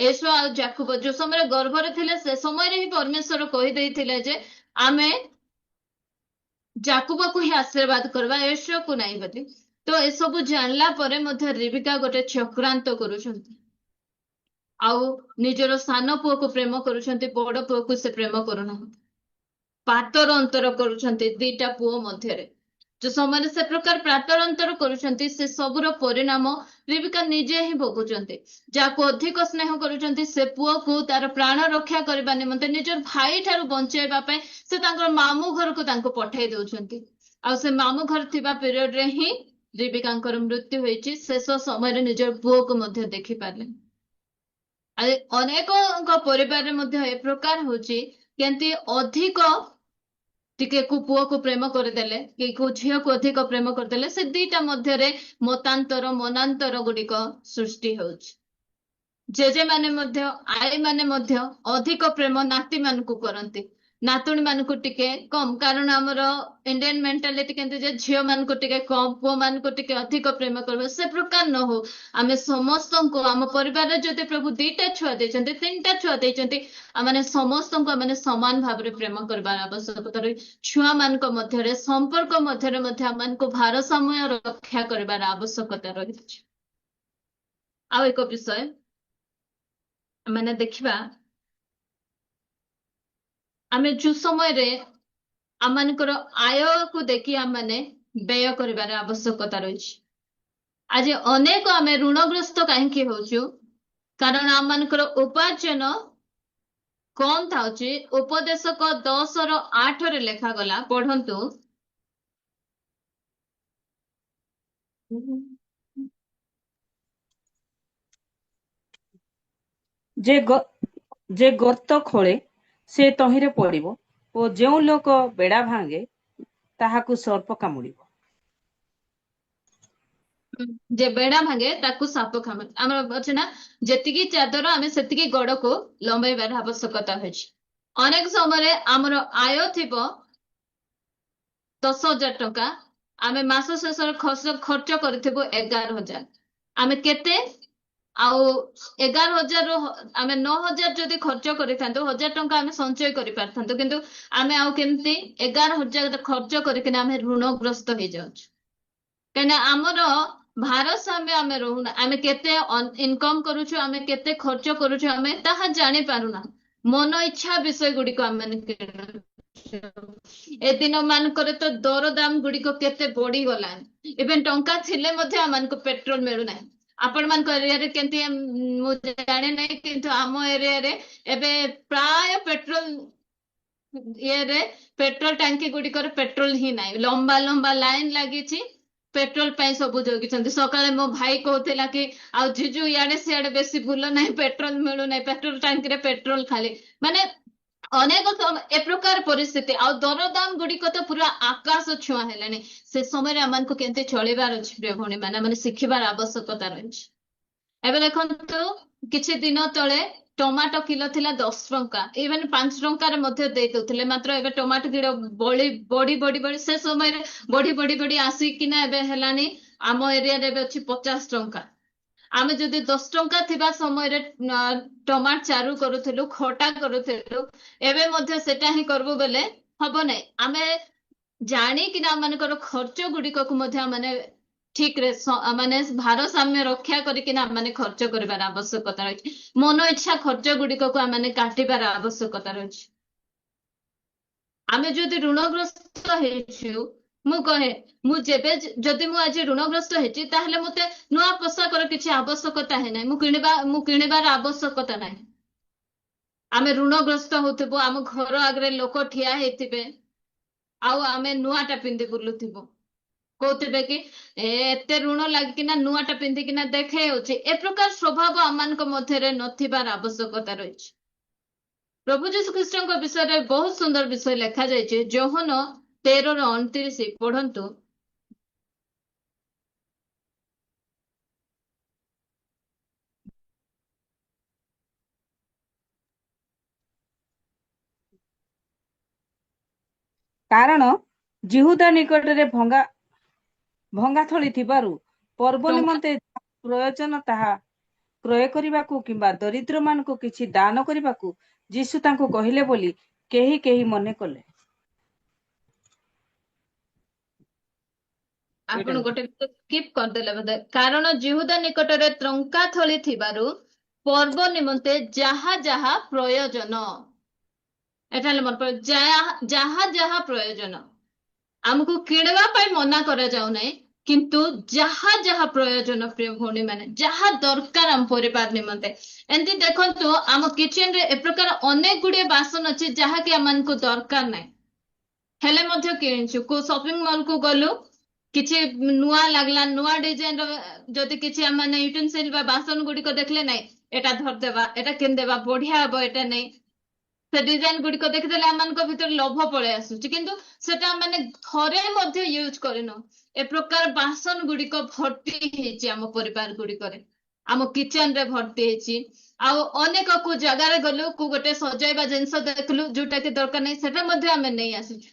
एसो आ जाकुब जो समय गर्भरे थिले से समय ही परमेश्वर कही देइथिले जे आमे जाकुब को ही आशीर्वाद करवा एसो को नहीं बोली। तो ए सब जानला परे मध्य रिबिका गोटे चक्रांत करूछंती आउ निजर सान पुओ को प्रेम करूछंती बड़ पुओ को से प्रेम करूनाहांती पातर अंतर करूछंती दीटा पुओ मध्यरे जो समय से प्रकार प्रातर अंतर करूछंती से सबुर परिणाम रिबिका निजे ही भोगुचंती जाको अधिक स्नेह करूछंती से पुओ को तार प्राण रक्षा करबा निमंते निजर भाई ठारू बंचेबा पय से तांकर मामू घर को तांको पठाई दउछंती आ से मामू घर थिबा पीरियड रे ही रिबिकांकर मृत्यु होईची शेष समय रे निजर पुओ को मध्य देखि पारले अनेक परिवार मध्य ए प्रकार होची केंती अधिक टिके को पुओ को प्रेम करदेले कि को झियो को अधिक प्रेम करदेले से दीटा मध्यरे मतांतर मनांतर गुड़िक सृष्टि होଉଛି जेजे माने मध्य आई माने मध्य अधिक प्रेम नाती मान को करंती नातुणी मान को टिके कम कारण हमर इंडियन मेंटालिटी केंते जे झियो मान को टिके कम पुओ मान को टिके अधिक प्रेम करबो से प्रकार न हो आमे समस्त को हम परिवार रे जते प्रभु दीटा छुआ देचंती तीनटा छुआ देचंती आमाने समस्त को आमाने समान भाव रे प्रेम करबार आवश्यकता रही छुआ मान को मध्य रे संपर्क मध्य रे मध्य आमान को भारसाम्य रक्षा करबार आवश्यकता रही आ एक विषय मैंने देखिबा आमे जो समय रे आमानकर आय को देखि आमाने व्यय करिबार आवश्यकता रही आज अनेक आमे ऋणग्रस्त कहीं होचु कारण आमानकर उपार्जन कम थाउची उपदेशक 10:8 रे लेखा गला पढ़ंतु जे गर्त खोले से तहिरे पड़िबो ओ जेउ लोक बेड़ा भांगे ताहाकु सर्प कामुड़िबो जे बेड़ा भांगे ताकू साप खामे आमर अछि ना जेतिकी चादर आमे सेतिकी गड़ को लंबाइबार आवश्यकता होछि अनेक समय आमर आय थिबो 10,000 टका आमे मास शेष खर्च करथिबो 11,000 आमे केते आउ 11,000 आमे 9,000 जदि खर्च करिथांतो 1,000 टका आमे संचय करि पारथांतो किंतु आमे आउ केमती 11,000 खर्च करिकिना आमे ऋणग्रस्त हो जाउछु कहना आमर भारसाम्य आमे रहुना आमे केते इनकम करूछु आमे केते खर्च करूछु आमे ताहा जानि पारुना मन इच्छा विषय गुडी को आमे ए दिन मानकर तो दर दाम गुडी को केते बढी गला इवन टंका थिले मध्ये आमान को पेट्रोल मिलु नाही आपण मान को एरिया रे केंती मु जाने नाही किंतु आम एरिया रे एबे प्राय पेट्रोल ये रे पेट्रोल टांकी गुडी कर पेट्रोल ही नाही लंबा लंबा लाइन लागी छी पेट्रोल पाई सब जगिଛନ୍ତି सकाळे मो भाई कहउथिला कि आ जिजु याडे सियाडे बेसी भूल नाही पेट्रोल मिलु नाही पेट्रोल टांकी रे पेट्रोल खाली माने अनेक ए प्रकार परिस्थिति आ दरदाम गुड़िक तो पूरा आकाश छुआ हेलानी से समय आमान को केंते चलेबार अछि प्रिय भणी माने माने शिखिबार आवश्यकता रहिछि एबे देखंतु किछि दिन तळे टमाटो किलो थिला 10 टंका इवन 5 टंका रे मध्ये देइ दउथिले मात्र एबे टमाटो किलो बड़ी बड़ी बड़ी बड़ी से समय रे बड़ी बड़ी बड़ी आसी किना एबे हेलानी आम एरिया रे एबे अछि 50 टंका आमे जदि 10 टंका थिबा समय रे टमाट चारू करूथिलु खटा करूथिलु एबे मध्ये सेटा ही करबो बेले हबो नै आमे जानी कि ना मानकर खर्च गुडी को मध्ये माने ठीक रे माने भारसाम्य रक्षा करिकि ना माने खर्च करिबार आवश्यकता रही मन इच्छा खर्च गुडी को माने काटिबार आवश्यकता रही आमे जदि ऋणग्रस्त हेछु मु कहे मु जेबे जदि मु आज ऋणग्रस्त हेछि ताहले मते नुआ पोशाकर किछि आवश्यकता हे नै मु किनिबार आवश्यकता नै आमे ऋणग्रस्त होथिबो आम घर आगरे लोक ठिया हेतिबे आउ आमे नुआटा पिंदी बुलुथिबो कहते कि एते ऋण लागिकिना नुआटा पिंधिकिना देखे होछि ए प्रकार स्वभाव आमानक मध्यरे नथिबार आवश्यकता रहिछि प्रभु यीशु ख्रीष्टଙ୍କ विषय बहुत सुंदर विषय लिखा जाइए जोहन 13:29 पढ़ंतु कारण जिहुदा निकटरे भंगा थली थिबारु पर्व निमंते प्रयोजन ताहा କ୍ରୟ କରିବାକୁ କିମ୍ବା ଦରିଦ୍ରମାନଙ୍କୁ କିଛି ଦାନ କରିବାକୁ ଯୀଶୁ ତାଙ୍କୁ କହିଲେ ବୋଲି କେହି କେହି ମନେ କଲେ। ଆପଣ ଗୋଟେ ସ୍କିପ୍ କରିଦେଲେ ବୋଧେ। କାରଣ ଜିହୁଦା ନିକଟରେ ଟଙ୍କା ଥଳି ଥିବାରୁ ପର୍ବ ନିମନ୍ତେ ଯାହା ଯାହା ପ୍ରୟୋଜନ, ଏଟା ହେଲେ ମନେ ପଡେ, ଯାହା ଯାହା ପ୍ରୟୋଜନ, ଆମକୁ କିଣିବା ପାଇଁ ମନା କରାଯାଉ ନାହିଁ, କିନ୍ତୁ ଯାହା ଯାହା ପ୍ରୟୋଜନ, ପ୍ରିୟ ଭଉଣୀ ମାନେ, ଯାହା ଦରକାର ଆମ ପରିବାର ନିମନ୍ତେ। ଏମିତି ଦେଖନ୍ତୁ, ଆମ କିଚେନ ରେ ଏ ପ୍ରକାର ଅନେକ ଗୁଡିଏ ବାସନ ଅଛି ଯାହାକି ଆମମାନଙ୍କୁ ଦରକାର ନାହିଁ, ହେଲେ ମଧ୍ୟ କିଣିଛୁ। କୋଉ ସପିଂ ମଲ୍ କୁ ଗଲୁ, କିଛି ନୂଆ ଲାଗିଲା, ନୂଆ ଡିଜାଇନ ର ଯଦି କିଛି ଆମେ ୟୁଟେନସିଲ ବା ବାସନ ଗୁଡିକ ଦେଖିଲେ, ନାଇଁ ଏଟା ଧରିଦେବା, ଏଟା କିଣିଦେବା, ବଢିଆ ହବ, ଏଟା ନେଇ ସେ ଡିଜାଇନ ଗୁଡିକ ଦେଖିଦେଲେ ଆମମାନଙ୍କ ଭିତରେ ଲୋଭ ପଳେଇ ଆସୁଛି, କିନ୍ତୁ ସେଟା ମାନେ ଥରେ ମଧ୍ୟ ୟୁଜ କରିନୁ। ଏ ପ୍ରକାର ବାସନ ଗୁଡିକ ଭର୍ତ୍ତି ହେଇଛି ଆମ ପରିବାର ଗୁଡିକରେ, ଆମ କିଚେନ ରେ ଭର୍ତ୍ତି ହେଇଛି। ଆଉ ଅନେକ କୋଉ ଜାଗାରେ ଗଲୁ, କୋଉ ଗୋଟେ ସଜାଇବା ଜିନିଷ ଦେଖିଲୁ ଯୋଉଟା କି ଦରକାର ନାହିଁ, ସେଟା ମଧ୍ୟ ଆମେ ନେଇ ଆସୁଛୁ।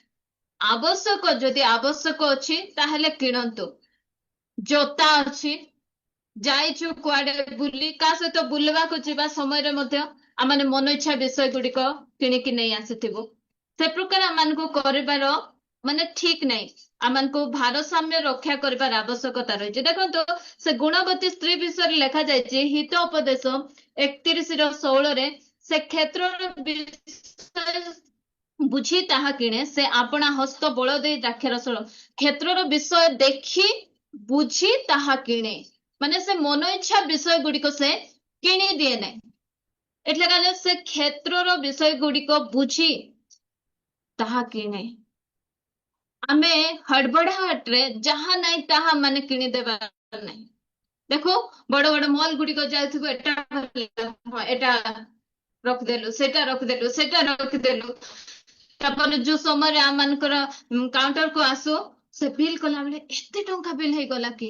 ଆବଶ୍ୟକ, ଯଦି ଆବଶ୍ୟକ ଅଛି ତାହେଲେ କିଣନ୍ତୁ। ଜୋତା ଅଛି, ଯାଇଛୁ କୁଆଡେ ବୁଲି, କାହା ସହିତ ବୁଲିବାକୁ ଯିବା ସମୟରେ ମଧ୍ୟ ଆମମାନେ ମନ ଇଚ୍ଛା ବିଷୟ ଗୁଡିକ କିଣିକି ନେଇ ଆସିଥିବୁ। ସେ ପ୍ରକାର ଆମମାନଙ୍କୁ କରିବାର ମାନେ ଠିକ ନାହିଁ। ଆମମାନଙ୍କୁ ଭାରସାମ୍ୟ ରକ୍ଷା କରିବାର ଆବଶ୍ୟକତା ରହିଛି। ଦେଖନ୍ତୁ, ସେ ଗୁଣବତୀ ସ୍ତ୍ରୀ ବିଷୟରେ ଲେଖାଯାଇଛି ହିତ ଉପଦେଶ 31:16, ସେ କ୍ଷେତ୍ରର ବିଷୟ ବୁଝି ତାହା କିଣେ, ସେ ଆପଣା ହସ୍ତ ବଳ ଦେଇ ଦ୍ରାକ୍ଷାରସ, କ୍ଷେତ୍ରର ବିଷୟ ଦେଖି ବୁଝି ତାହା କିଣେ। ମାନେ ସେ ମନ ଇଚ୍ଛା ବିଷୟ ଗୁଡିକ ସେ କିଣି ଦିଏ ନାହିଁ, એટલે କାଲେ ସେ କ୍ଷେତ୍ରର ବିଷୟ ଗୁଡିକ ବୁଝି ତାହା କିଣେ। ଆମେ ହଡବଡାହଟରେ ଯାହା ନାହିଁ ତାହା ମାନେ କିଣିଦେବା ନାହିଁ। ଦେଖୁ, ବଡ ବଡ ମଲ୍ ଗୁଡିକ ଯାଇଥିବୁ, ଏଟା ରଖିଦେଲୁ, ସେଟା ରଖିଦେଲୁ, ସେଟା ରଖିଦେଲୁ, ତାପରେ ଯୋଉ ସମୟରେ ଆମ ମାନଙ୍କର କାଉଣ୍ଟର କୁ ଆସୁ, ସେ ବିଲ୍ କଲା ବେଳେ ଏତେ ଟଙ୍କା ବିଲ୍ ହେଇଗଲା କି,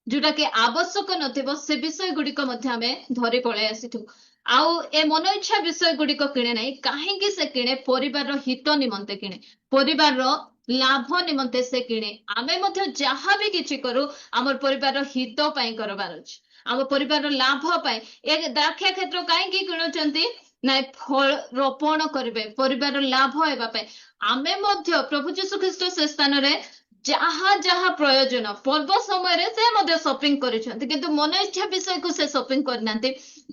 ଯୋଉଟା କି ଆବଶ୍ୟକ ନଥିବ, ସେ ବିଷୟ ଗୁଡିକ ମଧ୍ୟ ଆମେ ଧରି ପଳେଇ ଆସିଥିବୁ। ଆଉ ଏ ମନ ଇଚ୍ଛା ବିଷୟ ଗୁଡିକ କିଣେ ନାହିଁ। କାହିଁକି ସେ କିଣେ? ପରିବାରର ହିତ ନିମନ୍ତେ କିଣେ, ପରିବାରର ଲାଭ ନିମନ୍ତେ ସେ କିଣେ। ଆମେ ମଧ୍ୟ ଯାହା ବି କିଛି କରୁ ଆମର ପରିବାରର ହିତ ପାଇଁ କରିବାର ଅଛି, ଆମ ପରିବାରର ଲାଭ ପାଇଁ। ଏ ଦ୍ରାକ୍ଷା କ୍ଷେତ୍ର କାହିଁକି କିଣୁଛନ୍ତି? ନାଇଁ, ଫଳ ରୋପଣ କରିବେ, ପରିବାରର ଲାଭ ହେବା ପାଇଁ। ଆମେ ମଧ୍ୟ ପ୍ରଭୁ ଯୀଶୁ ଖ୍ରୀଷ୍ଟ ସେ ସ୍ଥାନରେ ଯାହା ଯାହା ପ୍ରୟୋଜନ, ପର୍ବ ସମୟରେ ସେ ମଧ୍ୟ ସପିଂ କରିଛନ୍ତି, କିନ୍ତୁ ମନ ଇଚ୍ଛା ବିଷୟକୁ ସେ ସପିଂ କରିନାହାନ୍ତି।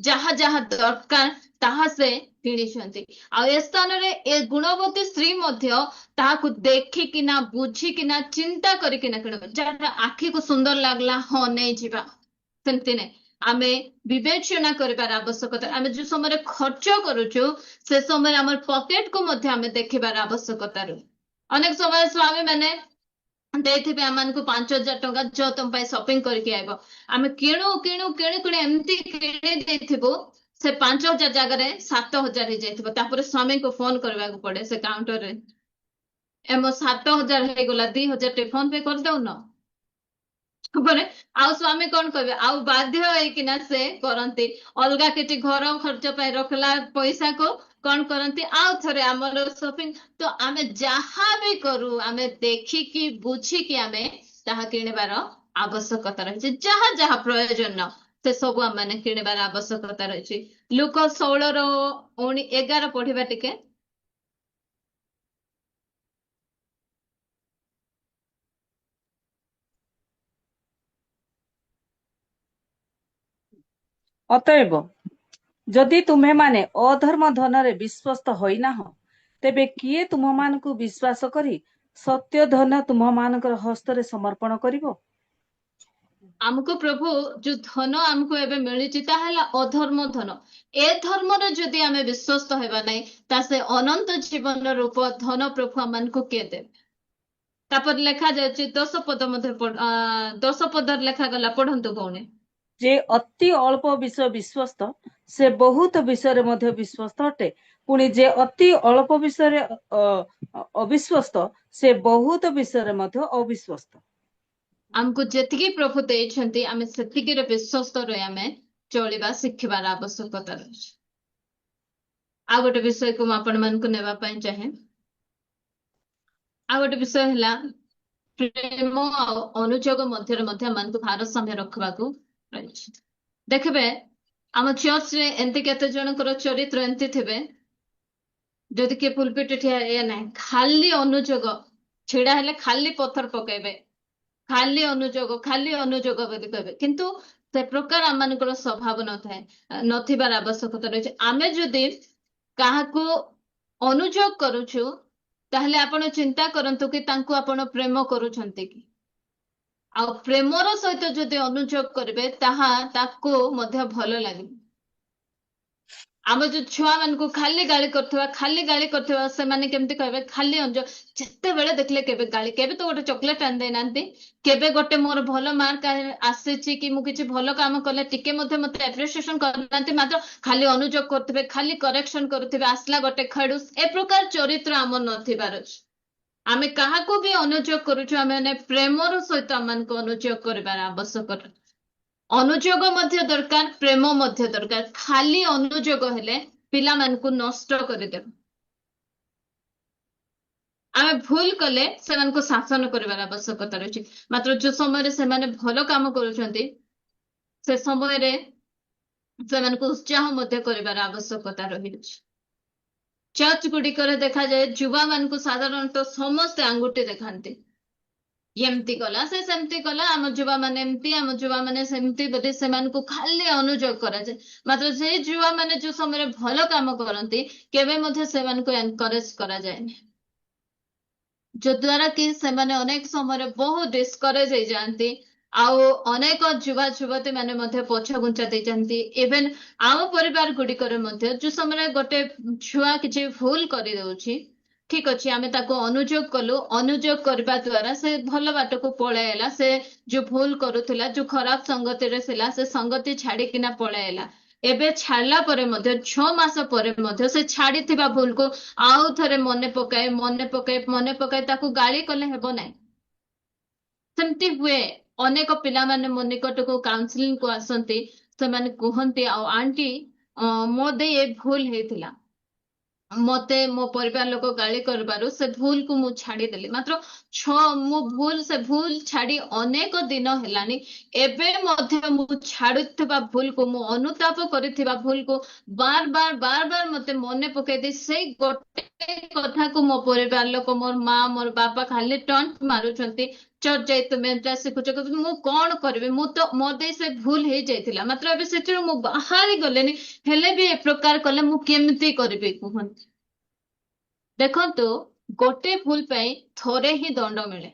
ଯାହା ଯାହା ଦରକାର ତାହା ସେ କିଣିଛନ୍ତି। ଆଉ ଏ ସ୍ଥାନରେ ଏ ଗୁଣବତୀ ସ୍ତ୍ରୀ ମଧ୍ୟ ତାହାକୁ ଦେଖିକିନା, ବୁଝିକିନା, ଚିନ୍ତା କରିକିନା କିଣିବ। ଯାହା ଆଖିକୁ ସୁନ୍ଦର ଲାଗିଲା, ହଁ ନେଇଯିବା, ସେମିତି ନାହିଁ। ଆମେ ବିବେଚନା କରିବାର ଆବଶ୍ୟକତା। ଆମେ ଯୋଉ ସମୟରେ ଖର୍ଚ୍ଚ କରୁଛୁ, ସେ ସମୟରେ ଆମର ପକେଟକୁ ମଧ୍ୟ ଆମେ ଦେଖିବାର ଆବଶ୍ୟକତା ରହେ। ଅନେକ ସମୟରେ ସ୍ୱାମୀ ମାନେ ଦେଇଥିବେ ଆମମାନଙ୍କୁ 5,000 ଟଙ୍କା, ଯ ତମ ପାଇଁ ସପିଂ କରିକି ଆଇବ। ଆମେ କିଣୁ କିଣୁ କିଣୁ କିଣୁ ଏମିତି କିଣି ଦେଇଥିବୁ, ସେ 5,000 ଜାଗାରେ 7,000 ହେଇଯାଇଥିବ। ତାପରେ ସ୍ୱାମୀଙ୍କୁ ଫୋନ କରିବାକୁ ପଡେ ସେ କାଉଣ୍ଟରରେ, ଏ ମୋ 7,000 ହେଇଗଲା, 2,000 ଟେ ଫୋନ ପେ କରିଦଉନ। ତାପରେ ଆଉ ସ୍ୱାମୀ କଣ କହିବେ? ଆଉ ବାଧ୍ୟ ହେଇକିନା ସେ କରନ୍ତି, ଅଲଗା କିଛି ଘର ଖର୍ଚ୍ଚ ପାଇଁ ରଖିଲା ପଇସାକୁ କଣ କରନ୍ତି, ଆଉ ଥରେ ଆମର ସପିଂ। ତ ଆମେ ଯାହା ବି କରୁ, ଆମେ ଦେଖିକି ବୁଝିକି ଆମେ ତାହା କିଣିବାର ଆବଶ୍ୟକତା ରହିଛି। ଯାହା ଯାହା ପ୍ରୟୋଜନ, ସେ ସବୁ ଆମେ କିଣିବାର ଆବଶ୍ୟକତା ରହିଛି। ଲୁକ 16:11 ପଢିବା ଟିକେ। ଅତଏବ ଯଦି ତୁମେମାନେ ଅଧର୍ମ ଧନରେ ବିଶ୍ୱସ୍ତ ହୋଇନାହ, ତେବେ କିଏ ତୁମମାନଙ୍କୁ ବିଶ୍ୱାସ କରି ସତ୍ୟ ଧନ ତୁମମାନଙ୍କର ହସ୍ତରେ ସମର୍ପଣ କରିବ? ଆମକୁ ପ୍ରଭୁ ଯୋଉ ଧନ ଆମକୁ ଏବେ ମିଳିଛି ତାହା ହେଲା ଅଧର୍ମ ଧନ। ଏ ଧର୍ମରେ ଯଦି ଆମେ ବିଶ୍ୱସ୍ତ ହେବା ନାହିଁ, ତା ସେ ଅନନ୍ତ ଜୀବନ ରୂପ ଧନ ପ୍ରଭୁ ଆମମାନଙ୍କୁ କିଏ ଦେବେ? ତାପରେ ଲେଖାଯାଉଛି 10 ପଦ ମଧ୍ୟ 10 ପଦରେ ଲେଖାଗଲା, ପଢନ୍ତୁ ଭଉଣୀ। ଯେ ଅତି ଅଳ୍ପ ବିଷୟ ବିଶ୍ୱସ୍ତ, ସେ ବହୁତ ବିଷୟରେ ମଧ୍ୟ ବିଶ୍ୱସ୍ତ ଅଟେ। ପୁଣି ଯେ ଅତି ଅଳ୍ପ ବିଷୟରେ ଅବିଶ୍ୱସ୍ତ, ସେ ବହୁତ ବିଷୟରେ ମଧ୍ୟ ଅବିଶ୍ୱସ୍ତ। ଆମକୁ ଯେତିକି ପ୍ରଭୁ ଦେଇଛନ୍ତି, ଆମେ ସେତିକିରେ ବିଶ୍ୱସ୍ତ ରହି ଆମେ ଚଳିବା ଶିଖିବାର ଆବଶ୍ୟକତା ରହିଛି। ଆଉ ଗୋଟେ ବିଷୟକୁ ମୁଁ ଆପଣମାନଙ୍କୁ ନେବା ପାଇଁ ଚାହେଁ। ଆଉ ଗୋଟେ ବିଷୟ ହେଲା ପ୍ରେମ ଆଉ ଅନୁଯୋଗ ମଧ୍ୟରେ ମଧ୍ୟ ଆମମାନଙ୍କୁ ଭାରସାମ୍ୟ ରଖିବାକୁ ରହିଛି। ଦେଖିବେ, ଆମ ଚର୍ଚ୍ଚରେ ଏମିତି କେତେ ଜଣଙ୍କର ଚରିତ୍ର ଏମିତି ଥିବେ, ଯଦି କିଏ ପୁଲପିଟ ଠିଆ ଏ ନାହିଁ, ଖାଲି ଅନୁଯୋଗ, ଛିଡା ହେଲେ ଖାଲି ପଥର ପକେଇବେ, ଖାଲି ଅନୁଯୋଗ ବୋଲି କହିବେ। କିନ୍ତୁ ସେ ପ୍ରକାର ଆମମାନଙ୍କର ସ୍ୱଭାବ ନଥାଏ, ନଥିବାର ଆବଶ୍ୟକତା ରହିଛି। ଆମେ ଯଦି କାହାକୁ ଅନୁଯୋଗ କରୁଛୁ, ତାହେଲେ ଆପଣ ଚିନ୍ତା କରନ୍ତୁ କି ତାଙ୍କୁ ଆପଣ ପ୍ରେମ କରୁଛନ୍ତି କି? ଆଉ ପ୍ରେମର ସହିତ ଯଦି ଅନୁଯୋଗ କରିବେ, ତାହା ତାକୁ ମଧ୍ୟ ଭଲ ଲାଗିବ। ଆମେ ଯୋଉ ଛୁଆ ମାନଙ୍କୁ ଖାଲି ଗାଳି କରୁଥିବା, ସେମାନେ କେମିତି କହିବେ? ଖାଲି ଯେତେବେଳେ ଦେଖିଲେ କେବେ ଗାଳି, କେବେ ତ ଗୋଟେ ଚକୋଲେଟ ଆଣି ଦେଇନାହାନ୍ତି, କେବେ ଗୋଟେ ମୋର ଭଲ ମାର୍କ ଆସିଛି କି ମୁଁ କିଛି ଭଲ କାମ କଲେ ଟିକେ ମଧ୍ୟ ମତେ ଆପ୍ରିସିଏସନ କରୁନାହାନ୍ତି, ମାତ୍ର ଖାଲି ଅନୁଯୋଗ କରୁଥିବେ, ଖାଲି କରେକ୍ସନ କରୁଥିବେ, ଆସିଲା ଗୋଟେ ଖଡୁସ। ଏ ପ୍ରକାର ଚରିତ୍ର ଆମର ନଥିବାର ଅଛି। ଆମେ କାହାକୁ ବି ଅନୁଯୋଗ କରୁଛୁ, ଆମେ ମାନେ ପ୍ରେମର ସହିତ ଆମମାନଙ୍କୁ ଅନୁଯୋଗ କରିବାର ଆବଶ୍ୟକତା। ଅନୁଯୋଗ ମଧ୍ୟ ଦରକାର, ପ୍ରେମ ମଧ୍ୟ ଦରକାର। ଖାଲି ଅନୁଯୋଗ ହେଲେ ପିଲାମାନଙ୍କୁ ନଷ୍ଟ କରିଦେବ। ଆମେ ଭୁଲ କଲେ ସେମାନଙ୍କୁ ଶାସନ କରିବାର ଆବଶ୍ୟକତା ରହିଛି। ମାତ୍ର ଯୋଉ ସମୟରେ ସେମାନେ ଭଲ କାମ କରୁଛନ୍ତି, ସେ ସମୟରେ ସେମାନଙ୍କୁ ଉତ୍ସାହ ମଧ୍ୟ କରିବାର ଆବଶ୍ୟକତା ରହିଛି। ଚର୍ଚ୍ଚ ଗୁଡିକରେ ଦେଖାଯାଏ, ଯୁବାମାନଙ୍କୁ ସାଧାରଣତଃ ସମସ୍ତେ ଆଙ୍ଗୁଠି ଦେଖାନ୍ତି। ଏମିତି କଲା, ସେ ସେମିତି କଲା, ଆମ ଯୁବାମାନେ ଏମିତି, ଆମ ଯୁବାମାନେ ସେମିତି ବୋଲି ସେମାନଙ୍କୁ ଖାଲି ଅନୁଯୋଗ କରାଯାଏ। ମାତ୍ର ସେଇ ଯୁବାମାନେ ଯୋଉ ସମୟରେ ଭଲ କାମ କରନ୍ତି, କେବେ ମଧ୍ୟ ସେମାନଙ୍କୁ ଏନକରେଜ କରାଯାଏନି, ଯଦ୍ୱାରା କି ସେମାନେ ଅନେକ ସମୟରେ ବହୁତ ଡିସ୍କରେଜ ହେଇଯାଆନ୍ତି। ଆଉ ଅନେକ ଯୁବା ଯୁବତୀ ମାନେ ମଧ୍ୟ ପଛଘୁଞ୍ଚା ଦେଇଯାଆନ୍ତି। ଇଭେନ ଆମ ପରିବାର ଗୁଡିକରେ ମଧ୍ୟ ଯୋଉ ସମୟରେ ଗୋଟେ ଛୁଆ କିଛି ଭୁଲ କରିଦଉଛି, ଠିକ ଅଛି, ଆମେ ତାକୁ ଅନୁଯୋଗ କଲୁ, ଅନୁଯୋଗ କରିବା ଦ୍ୱାରା ସେ ଭଲ ବାଟକୁ ପଳେଇଲା, ସେ ଯୋଉ ଭୁଲ କରୁଥିଲା, ଯୋଉ ଖରାପ ସଙ୍ଗତିରେ ଥିଲା, ସେ ସଙ୍ଗତି ଛାଡିକିନା ପଳେଇଲା। ଏବେ ଛାଡିଲା ପରେ ମଧ୍ୟ 6 ମାସ ପରେ ମଧ୍ୟ ସେ ଛାଡିଥିବା ଭୁଲକୁ ଆଉ ଥରେ ମନେ ପକାଇ ତାକୁ ଗାଳି କଲେ ହେବ ନାହିଁ। ସେମିତି ହୁଏ। ଅନେକ ପିଲାମାନେ ମୋ ନିକଟକୁ କାଉନସିଲିଂ କୁ ଆସନ୍ତି, ସେମାନେ କୁହନ୍ତି, ଆଉ ଆଣ୍ଟି, ମୋ ଦେଇ ଏ ଭୁଲ ହେଇଥିଲା, ମତେ ମୋ ପରିବାର ଲୋକ ଗାଳି କରିବାରୁ ସେ ଭୁଲକୁ ମୁଁ ଛାଡିଦେଲି। ମାତ୍ର ସେ ଭୁଲ ଛାଡି ଅନେକ ଦିନ ହେଲାଣି, ଏବେ ମଧ୍ୟ ମୁଁ ଛାଡୁଥିବା ଭୁଲକୁ, ମୁଁ ଅନୁତାପ କରିଥିବା ଭୁଲକୁ ବାର ବାର ମତେ ମନେ ପକେଇ ଦେଇ ସେଇ ଗୋଟେ କଥାକୁ ମୋ ପରିବାର ଲୋକ, ମୋର ମା, ମୋର ବାପା ଖାଲି ଟଣ୍ଟ ମାରୁଛନ୍ତି, ଚର୍ଚ୍ଚ ଯାଇ ତୁମେ ଏଟା ଶିଖୁଛ। ମୁଁ କଣ କରିବି? ମୁଁ ତ ମୋ ଦେଇ ସେ ଭୁଲ ହେଇଯାଇଥିଲା, ମାତ୍ର ଏବେ ସେଥିରୁ ମୁଁ ବାହାରି ଗଲେନି, ହେଲେ ବି ଏ ପ୍ରକାର କଲେ ମୁଁ କେମିତି କରିବି କୁହନ୍ତୁ? ଦେଖନ୍ତୁ, ଗୋଟେ ଭୁଲ ପାଇଁ ଥରେ ହିଁ ଦଣ୍ଡ ମିଳେ।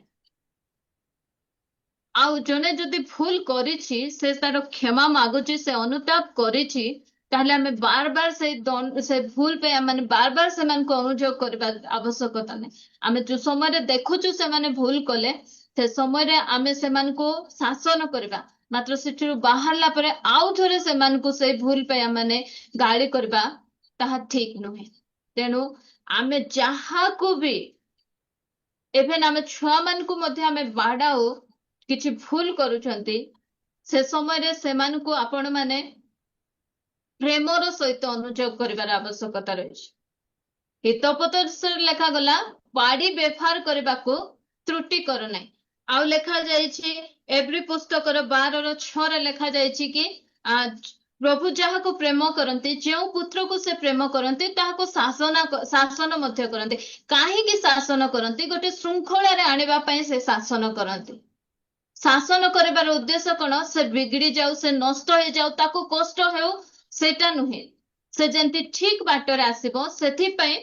ଆଉ ଜଣେ ଯଦି ଭୁଲ କରିଛି, ସେ ତାର କ୍ଷମା ମାଗୁଛି, ସେ ଅନୁତାପ କରିଛି, ତାହେଲେ ଆମେ ସେ ଭୁଲ ପାଇଁ ଆମେ ବାର ସେମାନଙ୍କୁ ଅନୁଯୋଗ କରିବା ଆବଶ୍ୟକତା ନାହିଁ। ଆମେ ଯୋଉ ସମୟରେ ଦେଖୁଛୁ ସେମାନେ ଭୁଲ କଲେ, ସେ ସମୟରେ ଆମେ ସେମାନଙ୍କୁ ଶାସନ କରିବା। ମାତ୍ର ସେଠାରୁ ବାହାରିଲା ପରେ ଆଉ ଥରେ ସେମାନଙ୍କୁ ସେଇ ଭୁଲ ପାଇଁ ଆମେ ଗାଳି କରିବା, ତାହା ଠିକ ନୁହେଁ। ତେଣୁ ଆମେ ଯାହାକୁ ବି, ଇଭେନ ଆମେ ଛୁଆ ମାନଙ୍କୁ ମଧ୍ୟ ଆମେ ବାଡାଉ, କିଛି ଭୁଲ କରୁଛନ୍ତି, ସେ ସମୟରେ ସେମାନଙ୍କୁ ଆପଣ ମାନେ ପ୍ରେମର ସହିତ ଅନୁଯୋଗ କରିବାର ଆବଶ୍ୟକତା ରହିଛି। ହିତୋପଦେଶରେ ଲେଖାଗଲା, ବାଡି ବ୍ୟବହାର କରିବାକୁ ତ୍ରୁଟି କର ନାହିଁ। ଆଉ ଲେଖାଯାଇଛି, ଏଭ୍ରି ପୁସ୍ତକର 12:6 ଲେଖାଯାଇଛି କି ପ୍ରଭୁ ଯାହାକୁ ପ୍ରେମ କରନ୍ତି, ଯେଉଁ ପୁତ୍ରକୁ ସେ ପ୍ରେମ କରନ୍ତି, ତାହାକୁ ଶାସନ ମଧ୍ୟ କରନ୍ତି। କାହିଁକି ଶାସନ କରନ୍ତି? ଗୋଟେ ଶୃଙ୍ଖଳାରେ ଆଣିବା ପାଇଁ ସେ ଶାସନ କରନ୍ତି। ଶାସନ କରିବାର ଉଦ୍ଦେଶ୍ୟ କଣ? ସେ ବିଗିଡି ଯାଉ, ସେ ନଷ୍ଟ ହେଇଯାଉ, ତାକୁ କଷ୍ଟ ହେଉ, ସେଇଟା ନୁହେଁ। ସେ ଯେମିତି ଠିକ ବାଟରେ ଆସିବ, ସେଥିପାଇଁ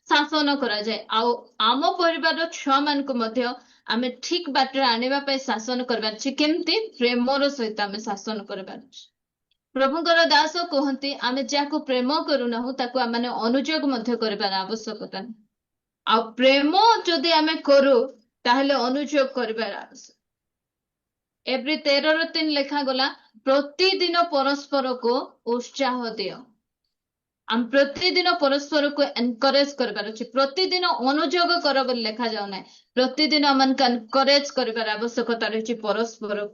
ଶାସନ କରାଯାଏ। ଆଉ ଆମ ପରିବାରର ଛୁଆ ମାନଙ୍କୁ ମଧ୍ୟ ଆମେ ଠିକ ବାଟରେ ଆଣିବା ପାଇଁ ଶାସନ କରିବାର ଅଛି। କେମିତି? ପ୍ରେମର ସହିତ ଆମେ ଶାସନ କରିବାର ଅଛି। ପ୍ରଭୁଙ୍କର ଦାସ କୁହନ୍ତି, ଆମେ ଯାହାକୁ ପ୍ରେମ କରୁନାହୁଁ, ତାକୁ ଆମେ ଅନୁଯୋଗ ମଧ୍ୟ କରିବାର ଆବଶ୍ୟକତା ନାହିଁ। ଆଉ ପ୍ରେମ ଯଦି ଆମେ କରୁ, ତାହେଲେ ଅନୁଯୋଗ କରିବାର ଆବଶ୍ୟକ। ଏଭ୍ରି 13:3 ଲେଖାଗଲା, ପ୍ରତିଦିନ ପରସ୍ପରକୁ ଉତ୍ସାହ ଦିଅ। ଆମେ ପ୍ରତିଦିନ ପରସ୍ପରକୁ ଏନକରେଜ କରିବାର ଅଛି। ପ୍ରତିଦିନ ଅନୁଯୋଗ କର ବୋଲି ଲେଖାଯାଉ ନାହିଁ, ପ୍ରତିଦିନ ଆମମାନଙ୍କୁ ଏନକରେଜ କରିବାର ଆବଶ୍ୟକତା ରହିଛି ପରସ୍ପରକୁ।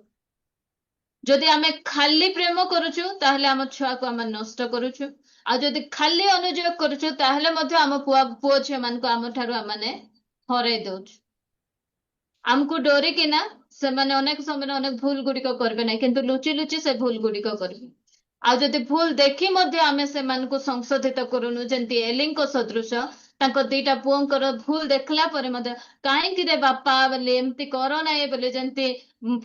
ଯଦି ଆମେ ଖାଲି ପ୍ରେମ କରୁଛୁ, ତାହେଲେ ଆମ ଛୁଆକୁ ଆମେ ନଷ୍ଟ କରୁଛୁ। ଆଉ ଯଦି ଖାଲି ଅନୁଯୋଗ କରୁଛୁ, ତାହେଲେ ମଧ୍ୟ ଆମ ପୁଅ ଝିଅ ମାନଙ୍କୁ ଆମ ଠାରୁ ଆମେ ହରେଇ ଦଉଛୁ। ଆମକୁ ଡରିକିନା ସେମାନେ ଅନେକ ସମୟରେ ଅନେକ ଭୁଲ ଗୁଡିକ କରିବେ ନାହିଁ, କିନ୍ତୁ ଲୁଚି ଲୁଚି ସେ ଭୁଲ ଗୁଡିକ କରିବେ। ଆଉ ଯଦି ଭୁଲ ଦେଖି ମଧ୍ୟ ଆମେ ସେମାନଙ୍କୁ ସଂଶୋଧିତ କରୁନୁ, ଯେମିତି ଏଲିଙ୍କ ସଦୃଶ ତାଙ୍କ ଦିଟା ପୁଅଙ୍କର ଭୁଲ ଦେଖିଲା ପରେ ମଧ୍ୟ କାହିଁକି ରେ ବାପା ବୋଲି ଏମିତି କର ନାହିଁ ବୋଲି ଯେମିତି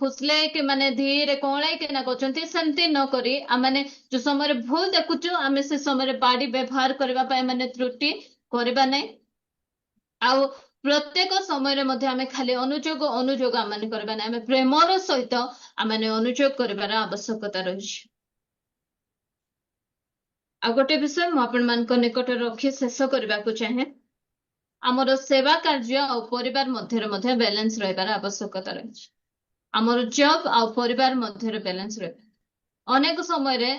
ଫୁସଲେଇକି ମାନେ ଧୀରେ କଅଁଳେଇକିନା କରୁଛନ୍ତି, ସେମିତି ନ କରି ଆମେ ଯୋଉ ସମୟରେ ଭୁଲ ଦେଖୁଛୁ ଆମେ ସେ ସମୟରେ ବାଡି ବ୍ୟବହାର କରିବା ପାଇଁ ମାନେ ତ୍ରୁଟି କରିବା ନାହିଁ। ଆଉ ପ୍ରତ୍ୟେକ ସମୟରେ ମଧ୍ୟ ଆମେ ଖାଲି ଅନୁଯୋଗ ଆମେ କରିବା ନାହିଁ, ଆମେ ପ୍ରେମର ସହିତ ଆମେ ଅନୁଯୋଗ କରିବାର ଆବଶ୍ୟକତା ରହିଛି। ଆଉ ଗୋଟେ ବିଷୟ ମୁଁ ଆପଣମାନଙ୍କ ନିକଟରେ ରଖି ଶେଷ କରିବାକୁ ଚାହେଁ, ଆମର ସେବା କାର୍ଯ୍ୟ ଆଉ ପରିବାର ମଧ୍ୟରେ ମଧ୍ୟ ବାଲାନ୍ସ ରହିବାର ଆବଶ୍ୟକତା ରହିଛି। ଆମର ଜବ୍ ଆଉ ପରିବାର ମଧ୍ୟରେ ବାଲାନ୍ସ ରହିବ। ଅନେକ ସମୟରେ